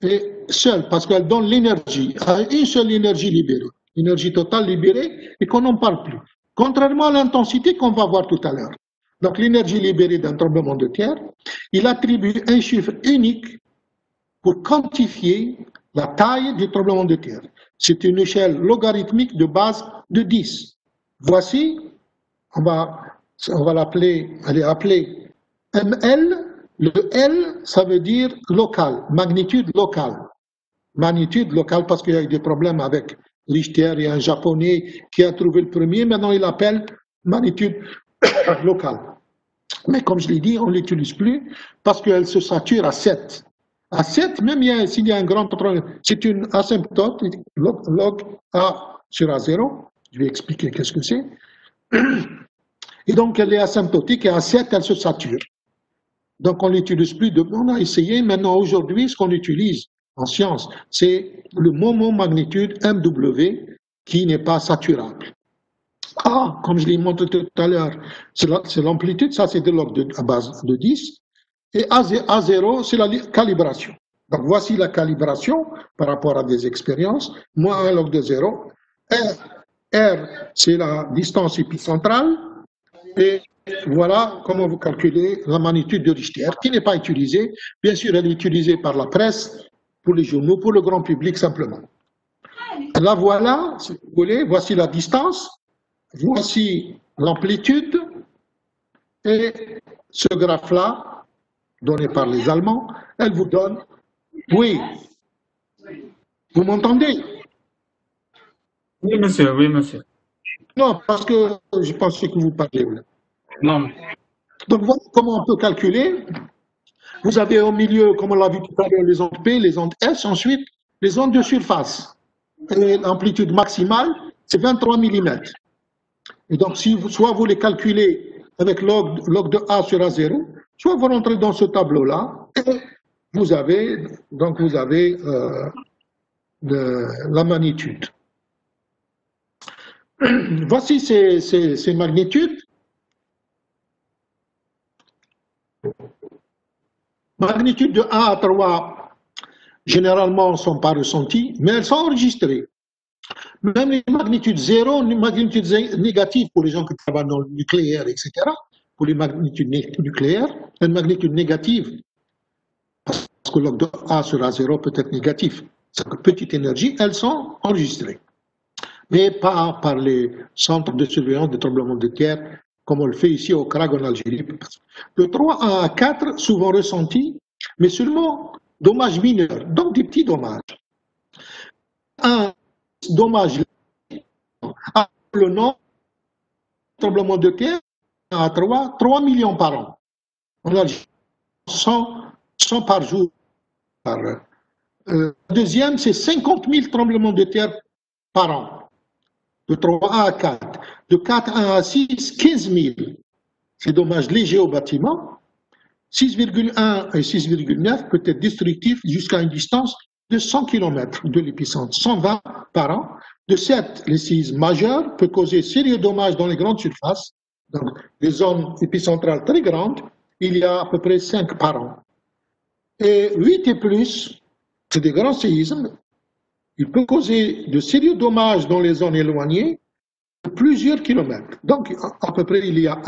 est seule parce qu'elle donne l'énergie, une seule énergie libérée. Énergie totale libérée et qu'on n'en parle plus. Contrairement à l'intensité qu'on va voir tout à l'heure. Donc l'énergie libérée d'un tremblement de terre, il attribue un chiffre unique pour quantifier la taille du tremblement de terre. C'est une échelle logarithmique de base de 10. Voici, on va l'appeler, elle est appelée ML. Le L, ça veut dire local, magnitude locale. Magnitude locale parce qu'il y a eu des problèmes avec Richter, il y a un japonais qui a trouvé le premier, maintenant il l'appelle magnitude locale. Mais comme je l'ai dit, on ne l'utilise plus parce qu'elle se sature à 7. À 7, même s'il y a un grand problème, c'est une asymptote, log A sur A0. Je vais expliquer qu'est-ce que c'est. Et donc, elle est asymptotique et à 7, elle se sature. Donc, on ne l'utilise plus. On a essayé. Maintenant, aujourd'hui, ce qu'on utilise en science, c'est le moment magnitude MW qui n'est pas saturable. A, comme je l'ai montré tout à l'heure, c'est l'amplitude, ça c'est de l'ordre à base de 10. Et A0, c'est la calibration. Donc voici la calibration par rapport à des expériences. Moins 1 log de 0. R, c'est la distance épicentrale. Et voilà comment vous calculez la magnitude de Richter, qui n'est pas utilisée. Bien sûr, elle est utilisée par la presse, pour les journaux, pour le grand public simplement. Là, voilà, si vous voulez, voici la distance. Voici l'amplitude. Et ce graphe-là, donné par les Allemands, elle vous donne... Oui. Vous m'entendez? Oui, monsieur, oui, monsieur. Non, parce que je pensais que vous parliez. Non. Donc, voilà comment on peut calculer. Vous avez au milieu, comme on l'a vu tout à l'heure, les ondes P, les ondes S, ensuite les ondes de surface. Et l'amplitude maximale, c'est 23 mm. Et donc, si soit vous les calculez avec log de A sur A0, soit vous rentrez dans ce tableau-là, et vous avez, donc vous avez la magnitude. Voici ces magnitudes. Magnitudes de 1 à 3, généralement, ne sont pas ressenties, mais elles sont enregistrées. Même les magnitudes 0, les magnitudes négatives pour les gens qui travaillent dans le nucléaire, etc., pour les magnitudes nucléaires, une magnitude négative, parce que log de A sur A0 peut être négatif, c'est que petite énergie, elles sont enregistrées. Mais pas par les centres de surveillance des tremblements de terre, comme on le fait ici au CRAG en Algérie. De 3 à 4, souvent ressentis, mais seulement dommages mineurs, donc des petits dommages. Un dommage, le nom, tremblement de terre, à 3 millions par an. On a 100 par jour. Deuxième, c'est 50 000 tremblements de terre par an. De 3 à 4. De 4 à 6, 15 000. C'est dommage léger au bâtiment. 6,1 et 6,9 peut être destructif jusqu'à une distance de 100 km de l'épicentre, 120 par an. De 7, les séismes majeurs peuvent causer sérieux dommages dans les grandes surfaces. Donc, des zones épicentrales très grandes, il y a à peu près 5 par an. Et 8 et plus, c'est des grands séismes. Il peut causer de sérieux dommages dans les zones éloignées de plusieurs kilomètres. Donc, à peu près, il y a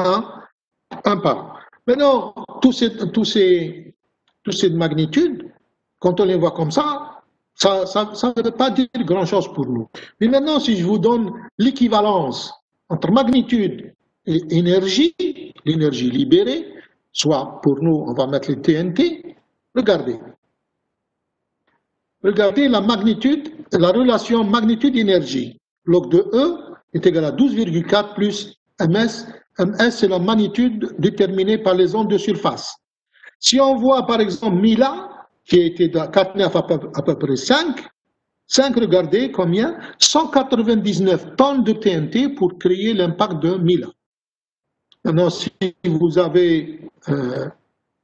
un par an. Maintenant, tous ces magnitudes, quand on les voit comme ça ne veut pas dire grand-chose pour nous. Mais maintenant, si je vous donne l'équivalence entre magnitude et énergie, l'énergie libérée, soit pour nous, on va mettre les TNT, regardez. Regardez la magnitude, la relation magnitude-énergie. Log de E est égal à 12,4 plus ms. Ms, c'est la magnitude déterminée par les ondes de surface. Si on voit par exemple Mila, qui était de 4,9 à peu près 5, regardez combien? 199 tonnes de TNT pour créer l'impact de Mila. Maintenant, si vous avez,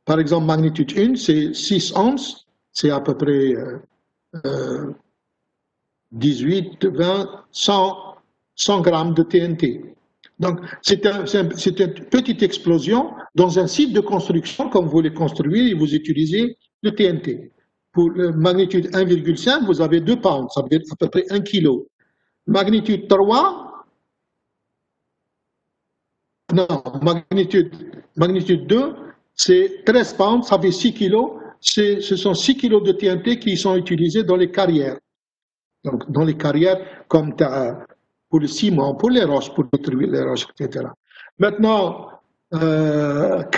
par exemple, magnitude 1, c'est 6 onces, c'est à peu près 18, 20, 100 grammes de TNT. Donc, c'est une petite explosion dans un site de construction, comme vous les construisez, et vous utilisez le TNT. Pour la magnitude 1,5, vous avez 2 pounds, ça veut dire à peu près 1 kg. Magnitude 3, non, magnitude 2, c'est 13 pounds, ça fait 6 kg. Ce sont 6 kg de TNT qui sont utilisés dans les carrières. Donc, dans les carrières, comme pour le ciment, pour les roches, pour détruire les roches, etc. Maintenant, 4,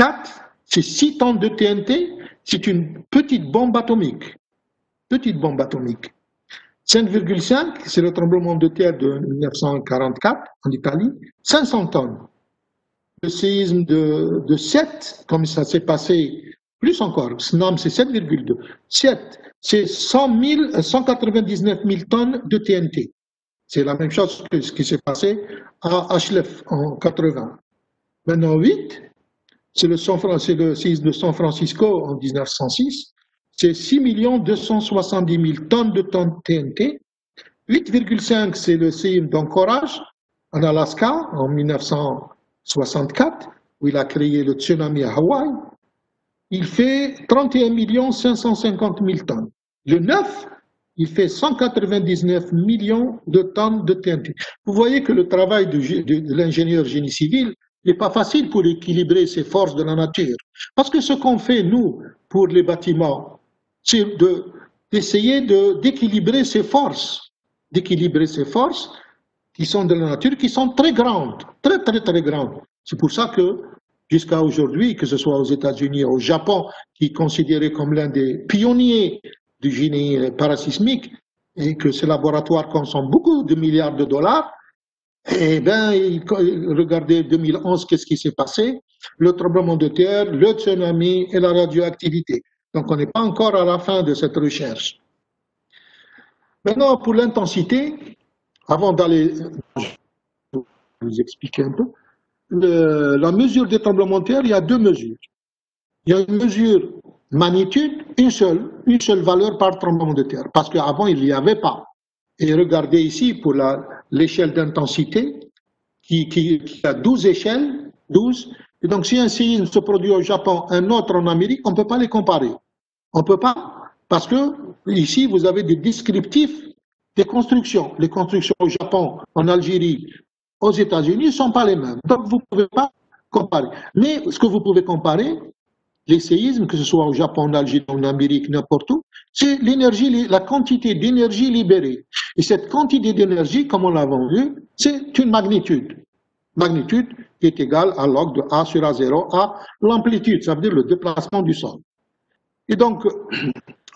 c'est 6 tonnes de TNT, c'est une petite bombe atomique. Petite bombe atomique. 5,5, c'est le tremblement de terre de 1944 en Italie, 500 tonnes. Le séisme de 7, comme ça s'est passé, plus encore, SNAM c'est 7,2. 7, c'est 199 000 tonnes de TNT. C'est la même chose que ce qui s'est passé à Ashlef en 80. Maintenant 8, c'est le séisme de San Francisco en 1906, c'est 6 270 000 tonnes de TNT. 8,5, c'est le séisme d'Anchorage en Alaska en 1964, où il a créé le tsunami à Hawaï. Il fait 31 550 000 tonnes. Le 9, il fait 199 millions de tonnes de TNT. Vous voyez que le travail de l'ingénieur génie civil n'est pas facile pour équilibrer ces forces de la nature. Parce que ce qu'on fait, nous, pour les bâtiments, c'est d'essayer d'équilibrer ces forces qui sont de la nature, qui sont très grandes, très, très, très grandes. C'est pour ça que, jusqu'à aujourd'hui, que ce soit aux États-Unis ou au Japon, qui est considéré comme l'un des pionniers du génie parasismique, et que ces laboratoires consomment beaucoup de milliards de dollars, eh bien, regardez 2011, qu'est-ce qui s'est passé? Le tremblement de terre, le tsunami et la radioactivité. Donc, on n'est pas encore à la fin de cette recherche. Maintenant, pour l'intensité, avant d'aller vous expliquer un peu, la mesure des tremblements de terre, il y a deux mesures. Il y a une mesure magnitude, une seule valeur par tremblement de terre, parce qu'avant, il n'y avait pas. Et regardez ici pour l'échelle d'intensité, qui a 12 échelles, 12. Et donc, si un séisme se produit au Japon, un autre en Amérique, on ne peut pas les comparer. On ne peut pas, parce que ici, vous avez des descriptifs des constructions. Les constructions au Japon, en Algérie, aux États-Unis ne sont pas les mêmes. Donc, vous ne pouvez pas comparer. Mais ce que vous pouvez comparer, les séismes, que ce soit au Japon, en Algérie, en Amérique, n'importe où, c'est l'énergie, la quantité d'énergie libérée. Et cette quantité d'énergie, comme on l'a vu, c'est une magnitude. Magnitude qui est égale à log de A sur A0 à l'amplitude, ça veut dire le déplacement du sol. Et donc,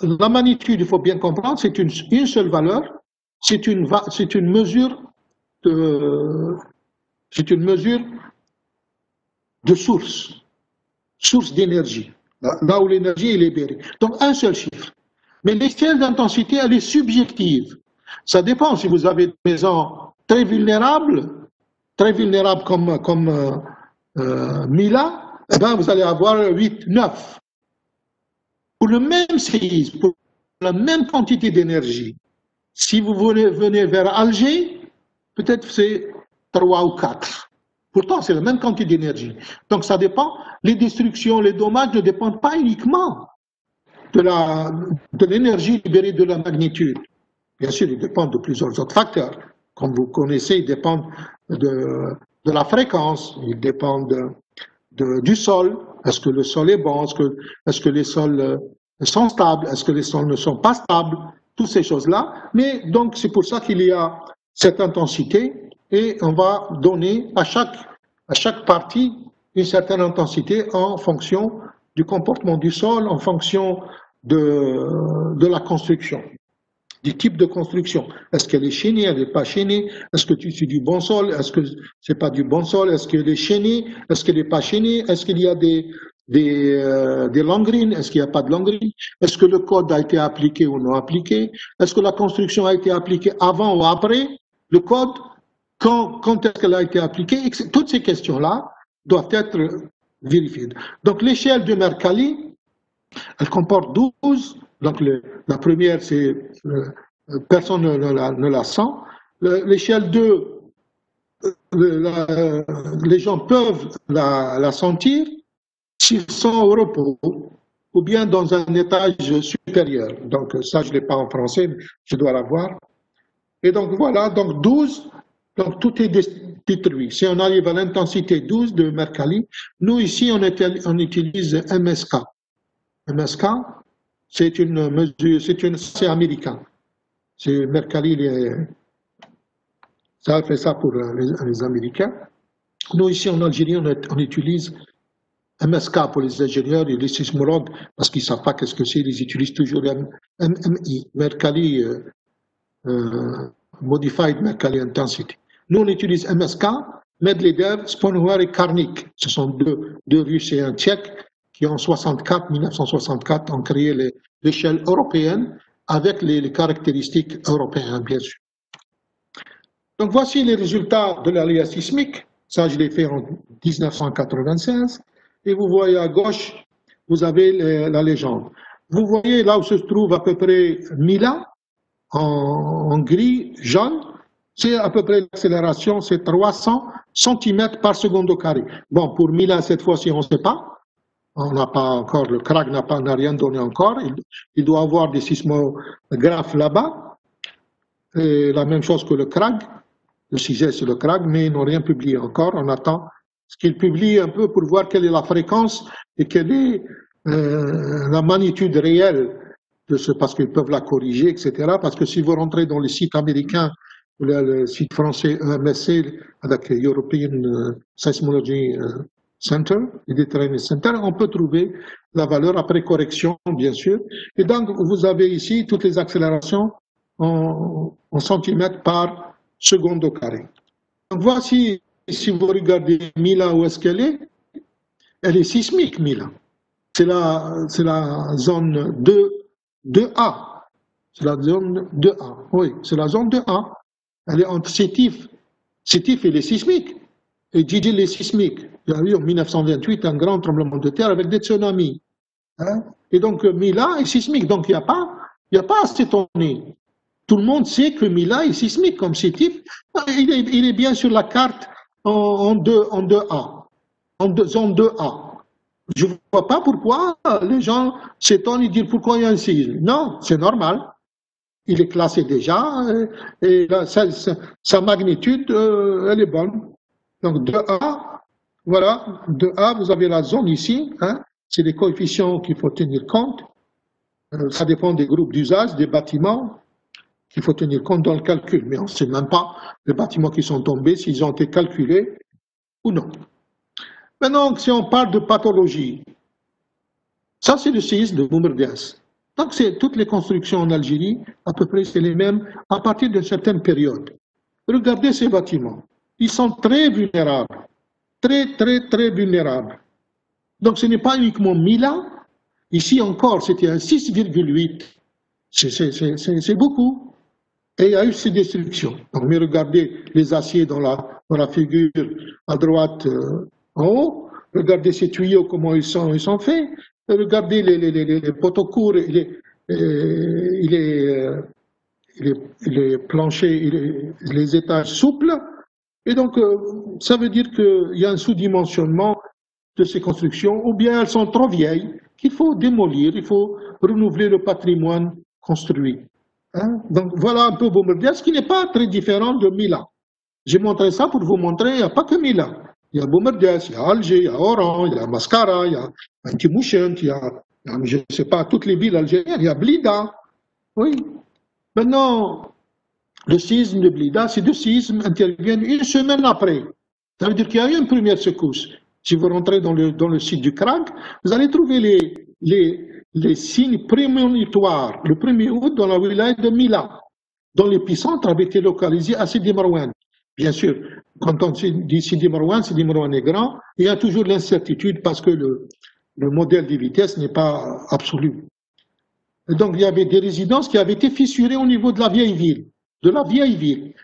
la magnitude, il faut bien comprendre, c'est une seule valeur, c'est une mesure de source d'énergie, là où l'énergie est libérée. Donc, un seul chiffre. Mais l'échelle d'intensité, elle est subjective. Ça dépend si vous avez des maisons très vulnérables comme Mila, eh ben vous allez avoir 8, 9. Pour le même séisme, pour la même quantité d'énergie, si vous venez vers Alger, peut-être c'est 3 ou 4. Pourtant, c'est la même quantité d'énergie. Donc, ça dépend. Les destructions, les dommages ne dépendent pas uniquement de l'énergie libérée de la magnitude. Bien sûr, ils dépendent de plusieurs autres facteurs. Comme vous connaissez, ils dépendent de la fréquence, ils dépendent du sol. Est-ce que le sol est bon? Est-ce que les sols sont stables? Est-ce que les sols ne sont pas stables? Toutes ces choses-là. Mais donc, c'est pour ça qu'il y a cette intensité et on va donner à chaque partie une certaine intensité en fonction du comportement du sol, en fonction de la construction, du type de construction. Est-ce qu'elle est chaînée, elle n'est pas chaînée? Est-ce que c'est du bon sol? Est-ce que c'est pas du bon sol? Est-ce qu'elle est chaînée? Est-ce qu'elle n'est pas chaînée? Est-ce qu'il y a des langrines? Est-ce qu'il n'y a pas de langrines? Est-ce que le code a été appliqué ou non appliqué? Est-ce que la construction a été appliquée avant ou après le code? Quand est-ce qu'elle a été appliquée? Toutes ces questions-là doivent être vérifiées. Donc l'échelle de Mercalli, elle comporte 12. Donc la première, c'est personne ne la sent. L'échelle 2, les gens peuvent la sentir s'ils sont au repos ou bien dans un étage supérieur. Donc ça, je ne l'ai pas en français, mais je dois l'avoir. Et donc voilà, donc 12, donc tout est détruit. Si on arrive à l'intensité 12 de Mercalli, nous ici, on utilise MSK. MSK, c'est une mesure, c'est américain. C'est Mercalli, ça fait ça pour les Américains. Nous ici en Algérie, on utilise MSK pour les ingénieurs et les sismologues parce qu'ils ne savent pas qu'est-ce que c'est. Ils utilisent toujours MMI. Mercalli, Modified Mercalli Intensity. Nous, on utilise MSK, Medvedev, Sponhauer et Karnik. Ce sont deux Russes et un Tchèque qui, en 1964, ont créé l'échelle européenne avec les caractéristiques européennes, bien sûr. Donc, voici les résultats de l'aléa sismique. Ça, je l'ai fait en 1996. Et vous voyez à gauche, vous avez la légende. Vous voyez là où se trouve à peu près Mila, en gris, jaune, c'est à peu près l'accélération, c'est 300 cm par seconde au carré. Bon, pour Mila, cette fois-ci, on ne sait pas. On n'a pas encore, le CRAG n'a rien donné encore. Il doit avoir des sismographes là-bas. La même chose que le CRAG. Le sujet, c'est le CRAG, mais ils n'ont rien publié encore. On attend ce qu'ils publient un peu pour voir quelle est la fréquence et quelle est la magnitude réelle de ce, parce qu'ils peuvent la corriger, etc. Parce que si vous rentrez dans les sites américains, le site français EMSC, avec European Seismology Center, Mediterranean Center, on peut trouver la valeur après correction, bien sûr. Et donc, vous avez ici toutes les accélérations en centimètres par seconde au carré. Donc, voici, si vous regardez Mila, où est-ce qu'elle est? Elle est sismique, Mila. C'est la zone 2A. C'est la zone 2A. Oui, c'est la zone 2A. Elle est entre Sétif. Sétif, il est sismique. Et Djidji est sismique. Il y a eu en 1928 un grand tremblement de terre avec des tsunamis. Hein? Et donc, Mila est sismique. Donc, il n'y a pas à s'étonner. Tout le monde sait que Mila est sismique comme Sétif. Il est bien sur la carte en 2A. Zone 2A. Je ne vois pas pourquoi les gens s'étonnent et disent pourquoi il y a un séisme. Non, c'est normal. Il est classé déjà et là, sa magnitude, elle est bonne. Donc 2A, voilà, 2A, vous avez la zone ici. Hein, c'est les coefficients qu'il faut tenir compte. Ça dépend des groupes d'usage, des bâtiments qu'il faut tenir compte dans le calcul. Mais on ne sait même pas les bâtiments qui sont tombés, s'ils ont été calculés ou non. Maintenant, si on parle de pathologie, ça c'est le séisme de Boumerdès. Donc c'est toutes les constructions en Algérie, à peu près c'est les mêmes à partir d'une certaine période. Regardez ces bâtiments, ils sont très vulnérables, très vulnérables. Donc ce n'est pas uniquement Mila, ici encore c'était un 6,8, c'est beaucoup. Et il y a eu ces destructions. Donc mais regardez les aciers dans la figure à droite, en haut, regardez ces tuyaux, comment ils sont faits, regardez les poteaux courts, les planchers, les étages souples, et donc ça veut dire qu'il y a un sous-dimensionnement de ces constructions, ou bien elles sont trop vieilles, qu'il faut démolir, il faut renouveler le patrimoine construit. Hein? Donc voilà un peu Boumerdès, ce qui n'est pas très différent de Mila. J'ai montré ça pour vous montrer, il n'y a pas que Mila. Il y a Boumerdès, il y a Alger, il y a Oran, il y a Mascara, il y a Timouchent, il y a, je ne sais pas, toutes les villes algériennes, il y a Blida. Oui. Maintenant, le séisme de Blida, ces deux séismes interviennent une semaine après. Ça veut dire qu'il y a eu une première secousse. Si vous rentrez dans le site du CRAG, vous allez trouver les signes prémonitoires. Le 1er août, dans la wilaya de Mila, dont l'épicentre avait été localisé à Sidi Marouane. Bien sûr, quand on dit Sidi Marouane est grand, il y a toujours l'incertitude parce que le modèle de vitesse n'est pas absolu. Et donc, il y avait des résidences qui avaient été fissurées au niveau de la vieille ville.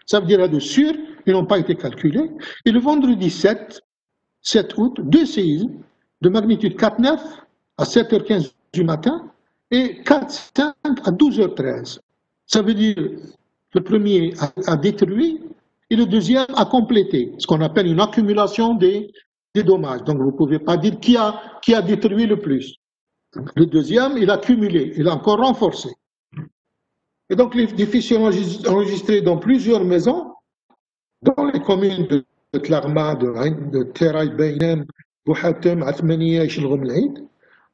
Ça veut dire là-dessus, ils n'ont pas été calculés. Et le vendredi 7 août, deux séismes de magnitude 4,9 à 7h15 du matin et 4,5 à 12h13. Ça veut dire le premier a détruit et le deuxième a complété, ce qu'on appelle une accumulation des dommages. Donc vous ne pouvez pas dire qui a détruit le plus. Le deuxième, il a cumulé, il a encore renforcé. Et donc les fissures enregistrées dans plusieurs maisons, dans les communes de Tlarma, de Teraï Beinem, Bouhatem, Atmaniya et Chilgomlaïd,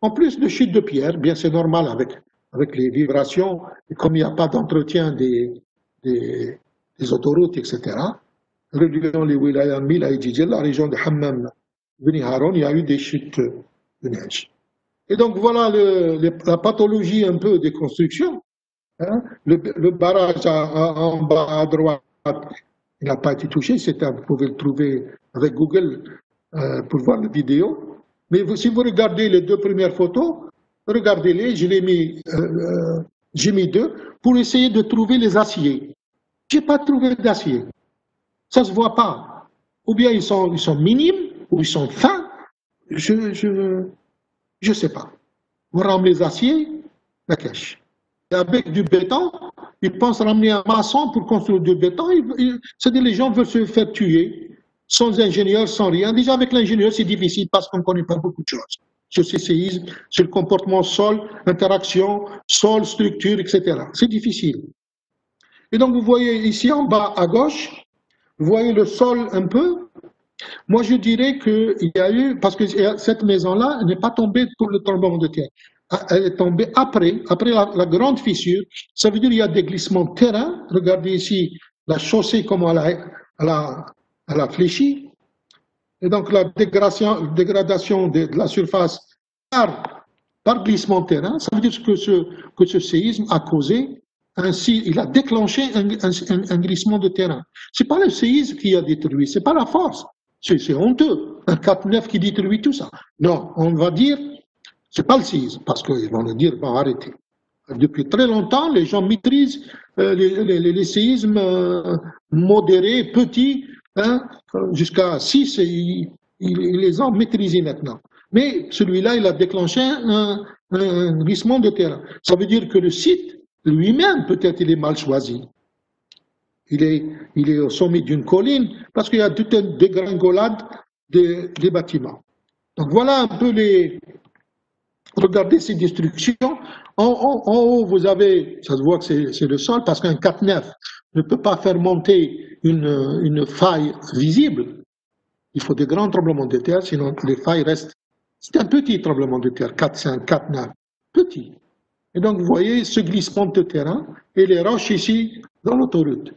en plus de chutes de pierre, bien c'est normal avec les vibrations, et comme il n'y a pas d'entretien des autoroutes, etc., reliant les wilayas Mila et Djidji, la région de Hammam, Beni Haron, il y a eu des chutes de neige. Et donc voilà la pathologie un peu des constructions. Hein. Le barrage en bas à droite, il n'a pas été touché. Vous pouvez le trouver avec Google pour voir la vidéo. Mais si vous regardez les deux premières photos, regardez-les, j'ai mis deux pour essayer de trouver les aciers. Je n'ai pas trouvé d'acier. Ça ne se voit pas. Ou bien ils sont minimes, ou ils sont fins. Je sais pas. On ramener les aciers, la cache. Et avec du béton, ils pensent ramener un maçon pour construire du béton. C'est-à-dire les gens veulent se faire tuer, sans ingénieur, sans rien. Déjà avec l'ingénieur, c'est difficile parce qu'on ne connaît pas beaucoup de choses. Sur ces séismes, sur le comportement sol, interaction, sol, structure, etc. C'est difficile. Et donc vous voyez ici en bas à gauche, vous voyez le sol un peu. Moi, je dirais qu'il y a eu, parce que cette maison-là n'est pas tombée pour le tremblement de terre. Elle est tombée après la grande fissure. Ça veut dire qu'il y a des glissements de terrain. Regardez ici la chaussée, comment elle a fléchi. Et donc, la dégradation de la surface par glissement de terrain, ça veut dire que ce séisme a causé, ainsi, il a déclenché un glissement de terrain. Ce n'est pas le séisme qui a détruit, ce n'est pas la force. C'est honteux, un 4-9 qui détruit tout ça. Non, on va dire, c'est pas le séisme, parce qu'ils vont le dire, bon, arrêtez. Depuis très longtemps, les gens maîtrisent les séismes modérés, petits, hein, jusqu'à 6, ils les ont maîtrisés maintenant. Mais celui-là, il a déclenché un glissement de terrain. Ça veut dire que le site lui-même, peut-être, il est mal choisi. Il est au sommet d'une colline parce qu'il y a toute une dégringolade des bâtiments. Donc voilà un peu regardez ces destructions. En haut, vous avez, ça se voit que c'est le sol parce qu'un 4-9 ne peut pas faire monter une faille visible. Il faut des grands tremblements de terre, sinon les failles restent. C'est un petit tremblement de terre, 4-5, 4-9, petit. Et donc vous voyez ce glissement de terrain et les roches ici dans l'autoroute.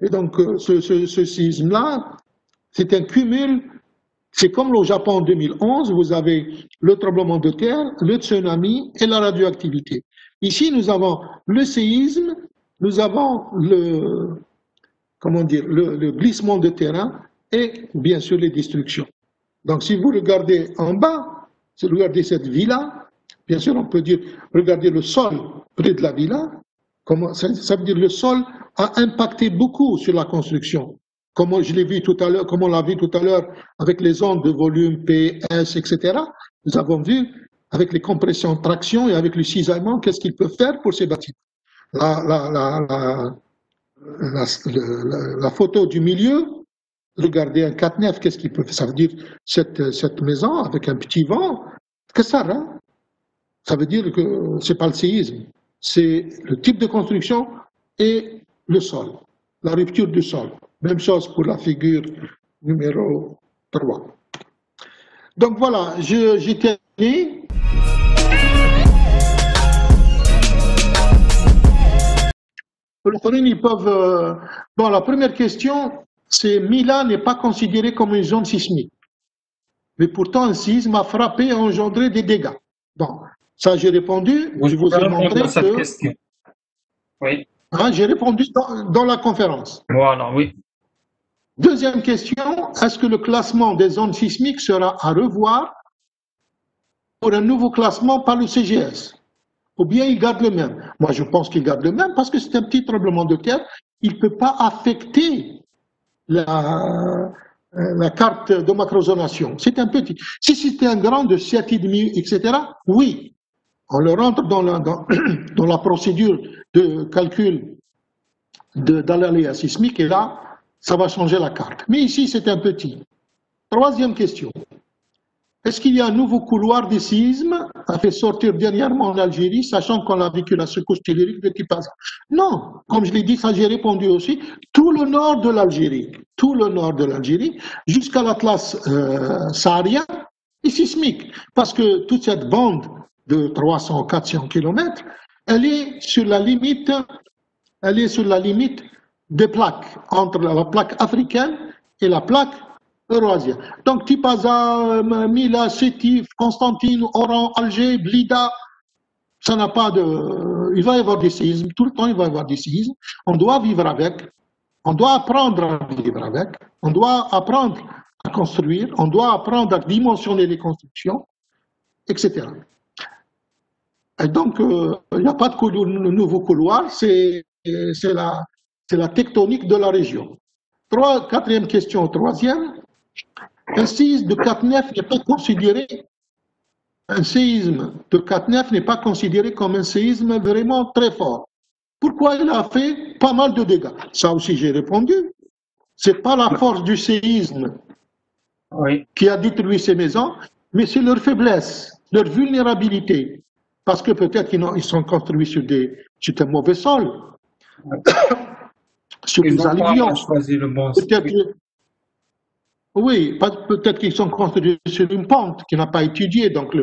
Et donc, ce séisme-là, c'est un cumul. C'est comme au Japon en 2011, vous avez le tremblement de terre, le tsunami et la radioactivité. Ici, nous avons le séisme, nous avons le glissement de terrain et bien sûr les destructions. Donc, si vous regardez en bas, si vous regardez cette villa, bien sûr, on peut dire, regardez le sol près de la villa, ça veut dire le sol a impacté beaucoup sur la construction. Comme je l'ai vu tout à l'heure, comme on l'a vu tout à l'heure avec les ondes de volume, P, S, etc. Nous avons vu avec les compressions de traction et avec le cisaillement, qu'est-ce qu'ils peuvent faire pour ces bâtiments. La photo du milieu, regardez un 4-9, qu'est-ce qu'il peut faire? Ça veut dire cette maison avec un petit vent, que ça rend. Ça veut dire que ce n'est pas le séisme, c'est le type de construction et le sol, la rupture du sol. Même chose pour la figure numéro 3. Donc voilà, j'ai terminé. Ils peuvent. Bon, la première question, c'est Mila n'est pas considérée comme une zone sismique. Mais pourtant, un séisme a frappé et engendré des dégâts. Bon, ça j'ai répondu. Oui, je vous ai montré cette question. Oui. Hein, j'ai répondu dans la conférence. Voilà, oui. Deuxième question, est-ce que le classement des zones sismiques sera à revoir pour un nouveau classement par le CGS? Ou bien il garde le même? Moi, je pense qu'il garde le même parce que c'est un petit tremblement de terre. Il ne peut pas affecter la carte de macrozonation. C'est un petit. Si c'était un grand de 7,5, etc., oui, on le rentre dans la procédure de calcul d'aléa sismique et là, ça va changer la carte. Mais ici, c'est un petit. Troisième question. Est-ce qu'il y a un nouveau couloir de séisme a fait sortir dernièrement en Algérie, sachant qu'on a vécu la secousse tellurique de Tipaza? Non, comme je l'ai dit, ça j'ai répondu aussi, tout le nord de l'Algérie, jusqu'à l'Atlas saharien est sismique, parce que toute cette bande de 300-400 km, elle est sur la limite des plaques, entre la plaque africaine et la plaque euroasienne. Donc Tipaza, Mila, Sétif, Constantine, Oran, Alger, Blida, ça n'a pas il va y avoir des séismes, tout le temps il va y avoir des séismes. On doit vivre avec, on doit apprendre à vivre avec, on doit apprendre à construire, on doit apprendre à dimensionner les constructions, etc. Et donc, il n'y a pas de nouveau couloir, c'est la tectonique de la région. Quatrième question, troisième. Un séisme de 4,9 n'est pas considéré, un séisme de 4,9 n'est pas considéré comme un séisme vraiment très fort. Pourquoi il a fait pas mal de dégâts? Ça aussi j'ai répondu. C'est pas la force du séisme qui a détruit ces maisons, mais c'est leur faiblesse, leur vulnérabilité. Parce que peut-être qu'ils sont construits sur un mauvais sol, sur des alluvions. Oui, peut-être qu'ils sont construits sur une pente qui n'a pas étudié. Donc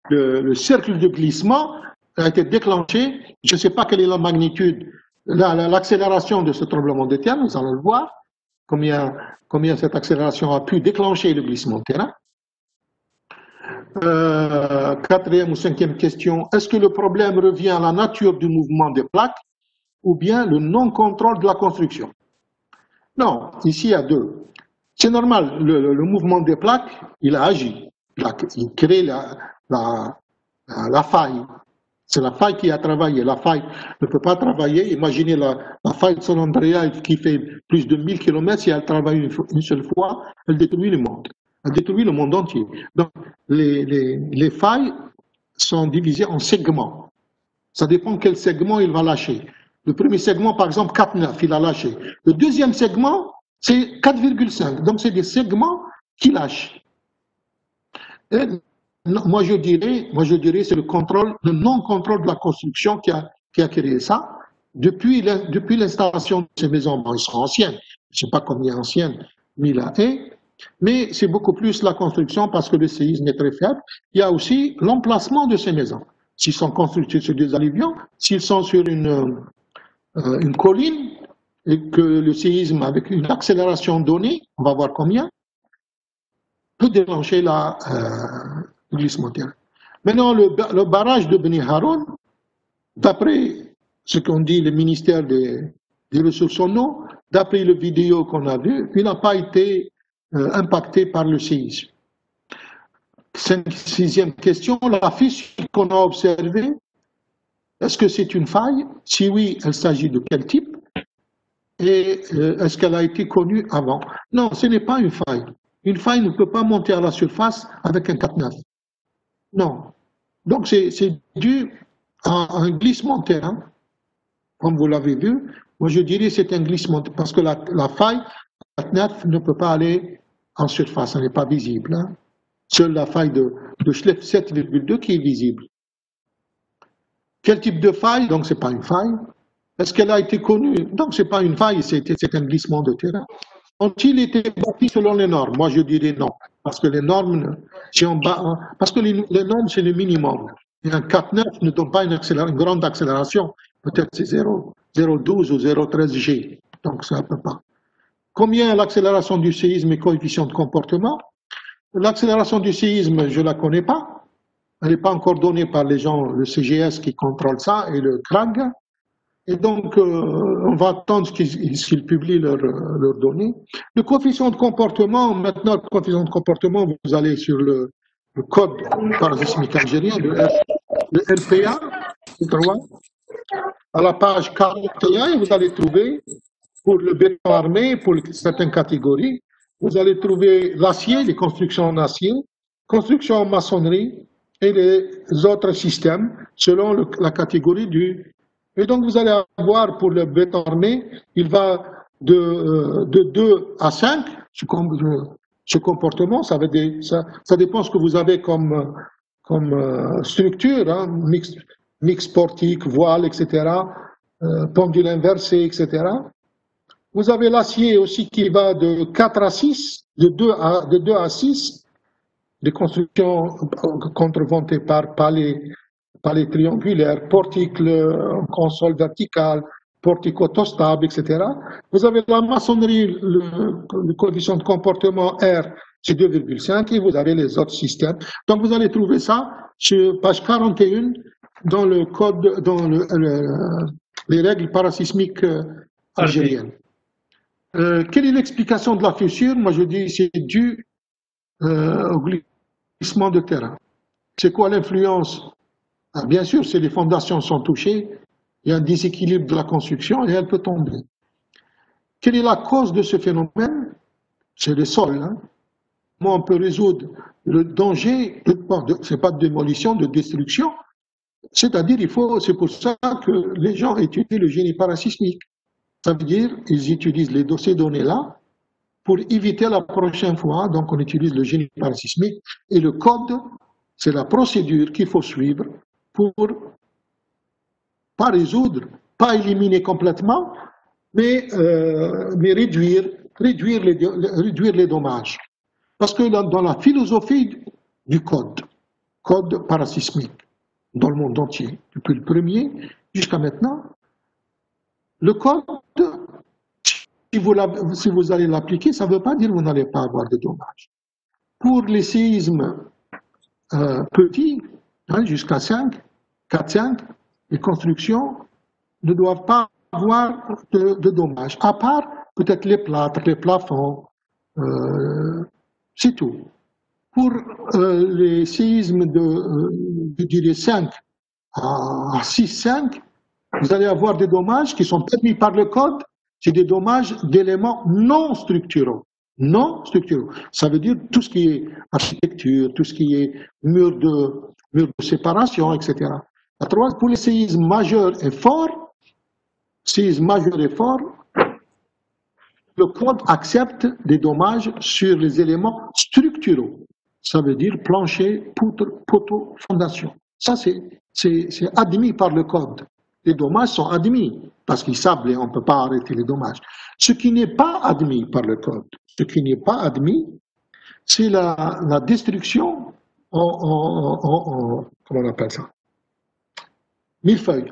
le cercle de glissement a été déclenché. Je ne sais pas quelle est la magnitude, l'accélération de ce tremblement de terre, nous allons le voir. Combien cette accélération a pu déclencher le glissement de terrain. Quatrième ou cinquième question, est-ce que le problème revient à la nature du mouvement des plaques ou bien le non-contrôle de la construction? Non, ici il y a deux. C'est normal, le mouvement des plaques, il a agi, il crée la faille. C'est la faille qui a travaillé. La faille ne peut pas travailler. Imaginez la faille de San Andrea qui fait plus de 1000 km, si elle travaille une seule fois, elle détruit le monde. Elle détruit le monde entier. Donc, les failles sont divisées en segments. Ça dépend quel segment il va lâcher. Le premier segment, par exemple, 4,9, il a lâché. Le deuxième segment, c'est 4,5. Donc, c'est des segments qui lâchent. Et moi, je dirais, c'est le non-contrôle de la construction qui a créé ça. Depuis l'installation de ces maisons, bon, elles sont anciennes. Je ne sais pas combien anciennes, 1000 années. Mais c'est beaucoup plus la construction parce que le séisme est très faible. Il y a aussi l'emplacement de ces maisons. S'ils sont construits sur des alluvions, s'ils sont sur une colline, et que le séisme, avec une accélération donnée, on va voir combien, peut déclencher le glissement de terrain. Maintenant, le barrage de Beni Haroun, d'après ce qu'on dit le ministère des Ressources en eau, d'après le vidéo qu'on a vu, il n'a pas été impacté par le séisme. Sixième question, la fissure qu'on a observée, est-ce que c'est une faille? Si oui, il s'agit de quel type? Et est-ce qu'elle a été connue avant? Non, ce n'est pas une faille. Une faille ne peut pas monter à la surface avec un 4,9. Non. Donc c'est dû à un glissement de terrain, comme vous l'avez vu. Moi je dirais que c'est un glissement, parce que la faille 4,9 ne peut pas aller en surface, elle n'est pas visible. Hein. Seule la faille de Schleff 7,2 qui est visible. Quel type de faille? Donc ce n'est pas une faille. Est-ce qu'elle a été connue? Donc ce n'est pas une faille, c'est un glissement de terrain. Ont-ils été bâtis selon les normes? Moi je dirais non. Parce que les normes, parce que les normes c'est le minimum. Et un 4,9 ne donne pas une grande accélération. Peut-être c'est 0,12 ou 0,13 G. Donc ça ne peut pas. Combien est l'accélération du séisme et coefficient de comportement? L'accélération du séisme, je ne la connais pas. Elle n'est pas encore donnée par les gens, le CGS qui contrôle ça et le CRAG. Et donc, on va attendre qu'ils publient leurs données. Le coefficient de comportement, maintenant, le coefficient de comportement, vous allez sur le code parasismique algérien, le RPA, à la page 41, et vous allez trouver, pour le béton armé, pour certaines catégories, vous allez trouver l'acier, les constructions en acier, constructions en maçonnerie et les autres systèmes selon la catégorie du. Et donc vous allez avoir pour le béton armé, il va de 2 à 5, ce comportement, ça dépend de ce que vous avez comme structure, hein, mix portique, voile, etc., pendule inversée, etc. Vous avez l'acier aussi qui va de 4 à 6, de 2 à 6, des constructions contreventées par palais triangulaires, portiques en console verticale, portique autostable, etc. Vous avez la maçonnerie, le coefficient de comportement R, c'est 2,5 et vous avez les autres systèmes. Donc vous allez trouver ça sur page 41 dans le code, dans les règles parasismiques algériennes. Quelle est l'explication de la fissure? Moi, je dis c'est dû au glissement de terrain. C'est quoi l'influence? Bien sûr, si les fondations sont touchées, il y a un déséquilibre de la construction et elle peut tomber. Quelle est la cause de ce phénomène? C'est le sol. Hein. Comment on peut résoudre le danger? C'est pas de démolition, de destruction. C'est-à-dire, c'est pour ça que les gens étudient le génie parasismique. Ça veut dire qu'ils utilisent ces données-là pour éviter la prochaine fois. Donc, on utilise le génie parasismique et le code, c'est la procédure qu'il faut suivre pour pas résoudre, pas éliminer complètement, mais réduire les dommages. Parce que dans la philosophie du code parasismique, dans le monde entier, depuis le premier jusqu'à maintenant, le code, si vous allez l'appliquer, ça ne veut pas dire que vous n'allez pas avoir de dommages. Pour les séismes petits, hein, jusqu'à 5, 4-5, les constructions ne doivent pas avoir de dommages, à part peut-être les plâtres, les plafonds, c'est tout. Pour les séismes je dirais 5 à 6-5, vous allez avoir des dommages qui sont permis par le code, c'est des dommages d'éléments non structuraux. Non structuraux. Ça veut dire tout ce qui est architecture, tout ce qui est mur de séparation, etc. Pour les séismes majeurs et forts, le code accepte des dommages sur les éléments structuraux. Ça veut dire plancher, poutre, poteau, fondation. Ça, c'est admis par le code. Les dommages sont admis parce qu'ils savent on ne peut pas arrêter les dommages. Ce qui n'est pas admis par le code, c'est la destruction comment on appelle ça?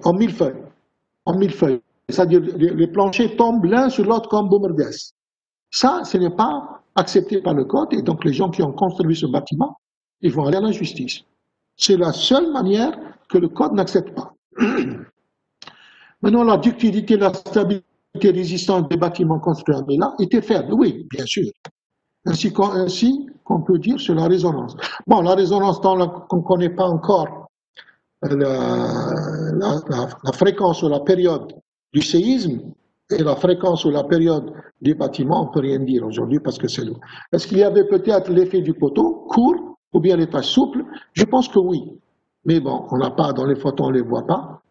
En millefeuille. C'est-à-dire les planchers tombent l'un sur l'autre comme Bomerdes. Ça, ce n'est pas accepté par le code et donc les gens qui ont construit ce bâtiment, ils vont aller à la justice. C'est la seule manière que le code n'accepte pas. Maintenant, la ductilité, la stabilité résistance des bâtiments construits en Béla était faible, oui, bien sûr. Ainsi qu'on peut dire sur la résonance. Bon, la résonance, tant qu'on ne connaît pas encore la fréquence ou la période du séisme et la fréquence ou la période des bâtiments, on ne peut rien dire aujourd'hui parce que c'est lourd. Est-ce qu'il y avait peut-être l'effet du poteau, court, ou bien l'étage souple? Je pense que oui. Mais bon, on n'a pas, dans les photos, on ne les voit pas.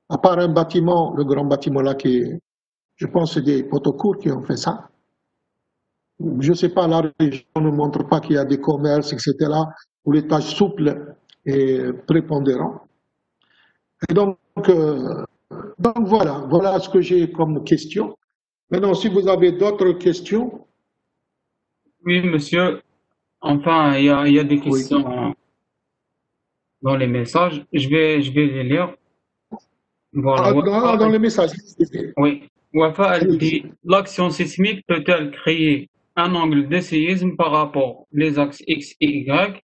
À part un bâtiment, le grand bâtiment là je pense que c'est des poteaux courts qui ont fait ça. Je ne sais pas, la région ne montre pas qu'il y a des commerces, etc., où l'étage souple est prépondérant. Et donc voilà ce que j'ai comme question. Maintenant, si vous avez d'autres questions. Oui, monsieur. Enfin, il y a des questions dans les messages. Je vais les lire. Voilà. Dans les messages. Oui. Wafa, elle dit, l'action sismique peut-elle créer un angle de séisme par rapport aux axes X et Y?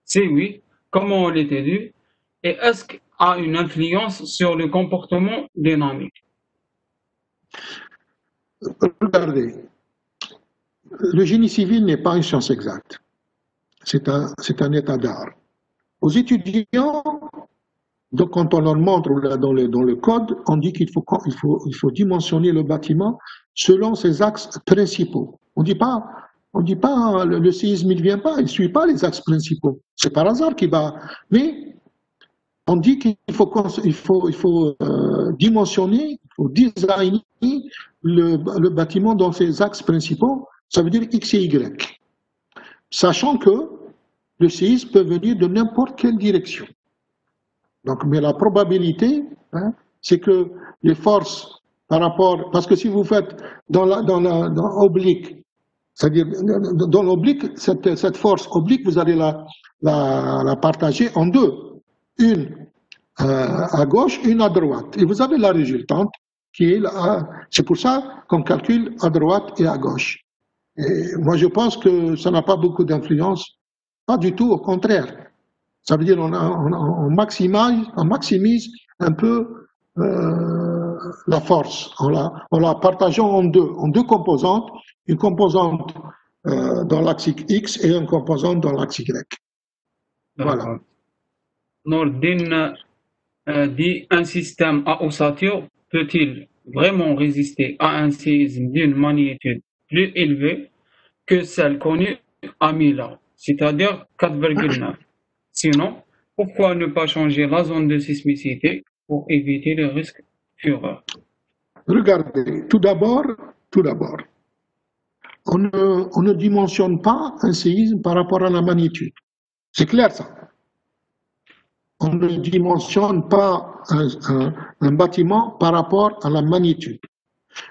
C'est oui. Comment on les déduit? Et est-ce qu'il a une influence sur le comportement dynamique? Regardez, le génie civil n'est pas une science exacte. C'est un état d'art. Aux étudiants, donc quand on leur montre dans le code, on dit qu'il faut dimensionner le bâtiment selon ses axes principaux. On dit pas le séisme il vient pas, il suit pas les axes principaux. C'est par hasard qu'il va. Mais on dit qu'il faut dimensionner, il faut designer le bâtiment dans ses axes principaux. Ça veut dire X et Y, sachant que le séisme peut venir de n'importe quelle direction. Donc, mais la probabilité, c'est que les forces par rapport, parce que si vous faites dans l'oblique, c'est-à-dire dans l'oblique, cette force oblique, vous allez la partager en deux, une à gauche, une à droite, et vous avez la résultante qui est là. C'est pour ça qu'on calcule à droite et à gauche. Et moi, je pense que ça n'a pas beaucoup d'influence, pas du tout, au contraire. Ça veut dire on maximise un peu la force. On la partage en deux composantes, une composante dans l'axe X et une composante dans l'axe Y. Voilà. Nordin dit un système à ossature peut-il vraiment résister à un séisme d'une magnitude plus élevée que celle connue à 1000 ans, c'est-à-dire 4,9. Sinon, pourquoi ne pas changer la zone de sismicité pour éviter les risques futurs? Regardez, tout d'abord, on ne dimensionne pas un séisme par rapport à la magnitude. C'est clair ça. On ne dimensionne pas un bâtiment par rapport à la magnitude.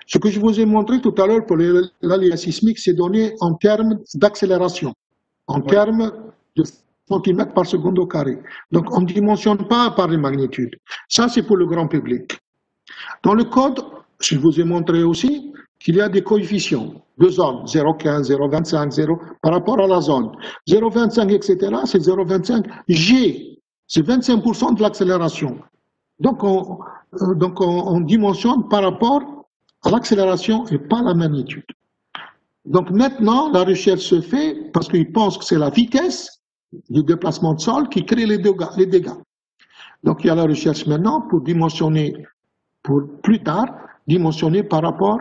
Ce que je vous ai montré tout à l'heure pour l'aléa sismique, c'est donné en termes d'accélération, en termes de centimètres par seconde au carré. Donc on ne dimensionne pas par les magnitudes. Ça, c'est pour le grand public. Dans le code, je vous ai montré aussi qu'il y a des coefficients de zones, 0,15, 0,25, 0, par rapport à la zone. 0,25, etc., c'est 0,25 G. C'est 25% de l'accélération. Donc on dimensionne par rapport à l'accélération et pas la magnitude. Donc maintenant, la recherche se fait parce qu'ils pensent que c'est la vitesse du déplacement de sol qui crée les dégâts. Donc il y a la recherche maintenant pour dimensionner, pour plus tard, dimensionner par rapport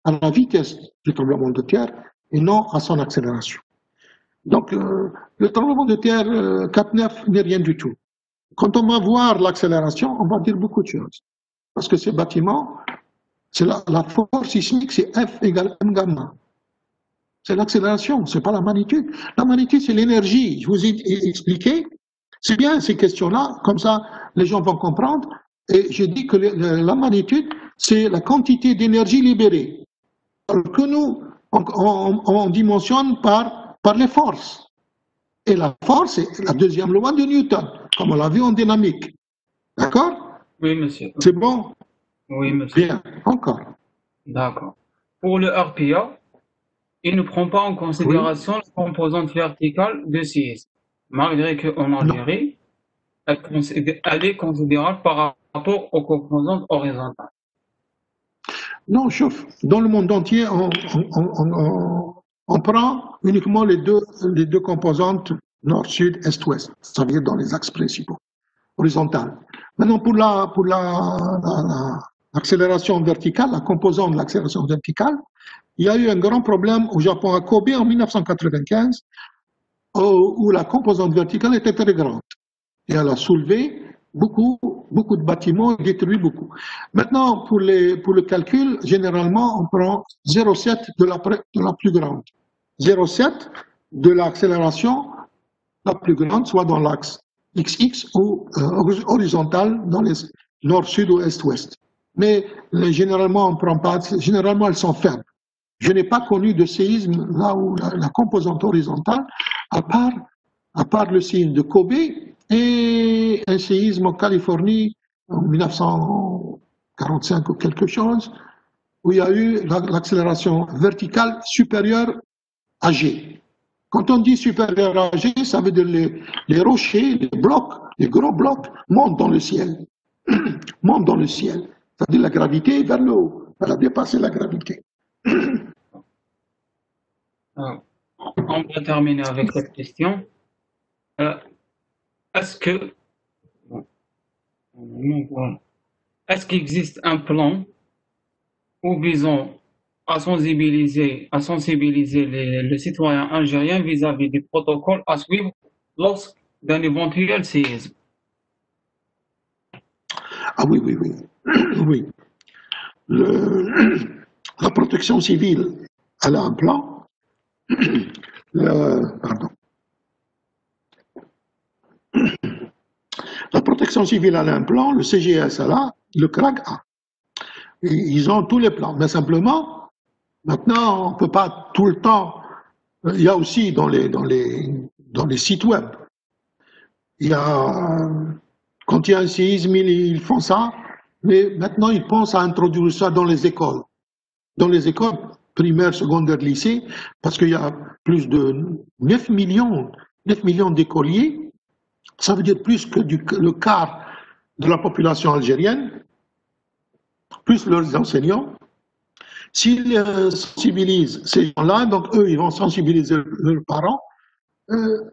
à la vitesse du tremblement de terre et non à son accélération. Donc le tremblement de terre 4,9 n'est rien du tout. Quand on va voir l'accélération, on va dire beaucoup de choses. Parce que ces bâtiments, c'est la force sismique, c'est F égale M gamma. C'est l'accélération, c'est pas la magnitude. La magnitude, c'est l'énergie. Je vous ai expliqué. C'est bien ces questions-là, comme ça, les gens vont comprendre. Et je dis que la magnitude, c'est la quantité d'énergie libérée. Alors que nous, on dimensionne par les forces. Et la force, c'est la deuxième loi de Newton, comme on l'a vu en dynamique. D'accord? Oui, monsieur. C'est bon? Oui, monsieur. Bien, encore. D'accord. Pour le RPA, il ne prend pas en considération la composante verticale de séisme, malgré qu'en Algérie, elle est considérable par rapport aux composantes horizontales. Non, chauffe. Dans le monde entier, on prend uniquement les deux composantes nord, sud, est, ouest, ça veut dire dans les axes principaux, horizontales. Maintenant, pour l'accélération verticale, la composante de l'accélération verticale, il y a eu un grand problème au Japon, à Kobe, en 1995, où la composante verticale était très grande. Et elle a soulevé beaucoup de bâtiments et détruit beaucoup. Maintenant, pour le calcul, généralement, on prend 0,7 de la plus grande. 0,7 de l'accélération la plus grande, soit dans l'axe XX ou horizontal dans les nord, sud ou est, ouest. Mais généralement, on prend pas, généralement, elles sont faibles. Je n'ai pas connu de séisme là où la composante horizontale, à part le séisme de Kobe et un séisme en Californie en 1945 ou quelque chose, où il y a eu l'accélération verticale supérieure à G. Quand on dit supérieure à G, ça veut dire les rochers, les blocs, les gros blocs montent dans le ciel. Montent dans le ciel. C'est-à-dire la gravité vers le haut. Elle a dépassé la gravité. On va terminer avec cette question. Est-ce qu'il existe un plan ou visant à sensibiliser les citoyens algériens vis-à-vis des protocoles à suivre lors d'un éventuel séisme? Ah oui. Oui. La protection civile, elle a un plan. Pardon. La protection civile a un plan, le CGS a, le CRAG a. Et ils ont tous les plans. Mais simplement, maintenant, on ne peut pas tout le temps. Il y a aussi dans les sites web. Quand il y a un séisme, ils font ça. Mais maintenant, ils pensent à introduire ça dans les écoles. Dans les écoles primaires, secondaires, lycées, parce qu'il y a plus de 9 millions d'écoliers ça veut dire plus que le quart de la population algérienne, plus leurs enseignants. S'ils sensibilisent ces gens-là, donc eux, ils vont sensibiliser leurs parents. Euh,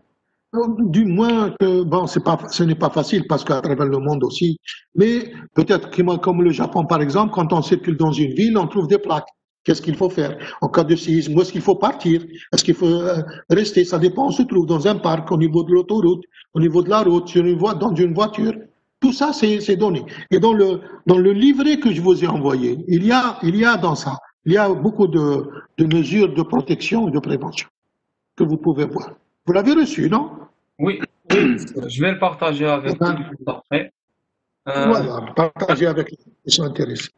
du moins que, bon, ce n'est pas facile parce qu'à travers le monde aussi, mais peut-être que comme le Japon par exemple, quand on circule dans une ville, on trouve des plaques. Qu'est-ce qu'il faut faire en cas de séisme? Où est-ce qu'il faut partir? Est-ce qu'il faut rester? Ça dépend. On se trouve dans un parc, au niveau de l'autoroute, au niveau de la route, sur une dans une voiture. Tout ça, c'est donné. Et dans le livret que je vous ai envoyé, il y a dans ça, il y a beaucoup de mesures de protection et de prévention que vous pouvez voir. Vous l'avez reçu, non? Oui, oui, je vais le partager avec tout le monde après. Voilà, partagez avec les gens qui sont intéressés.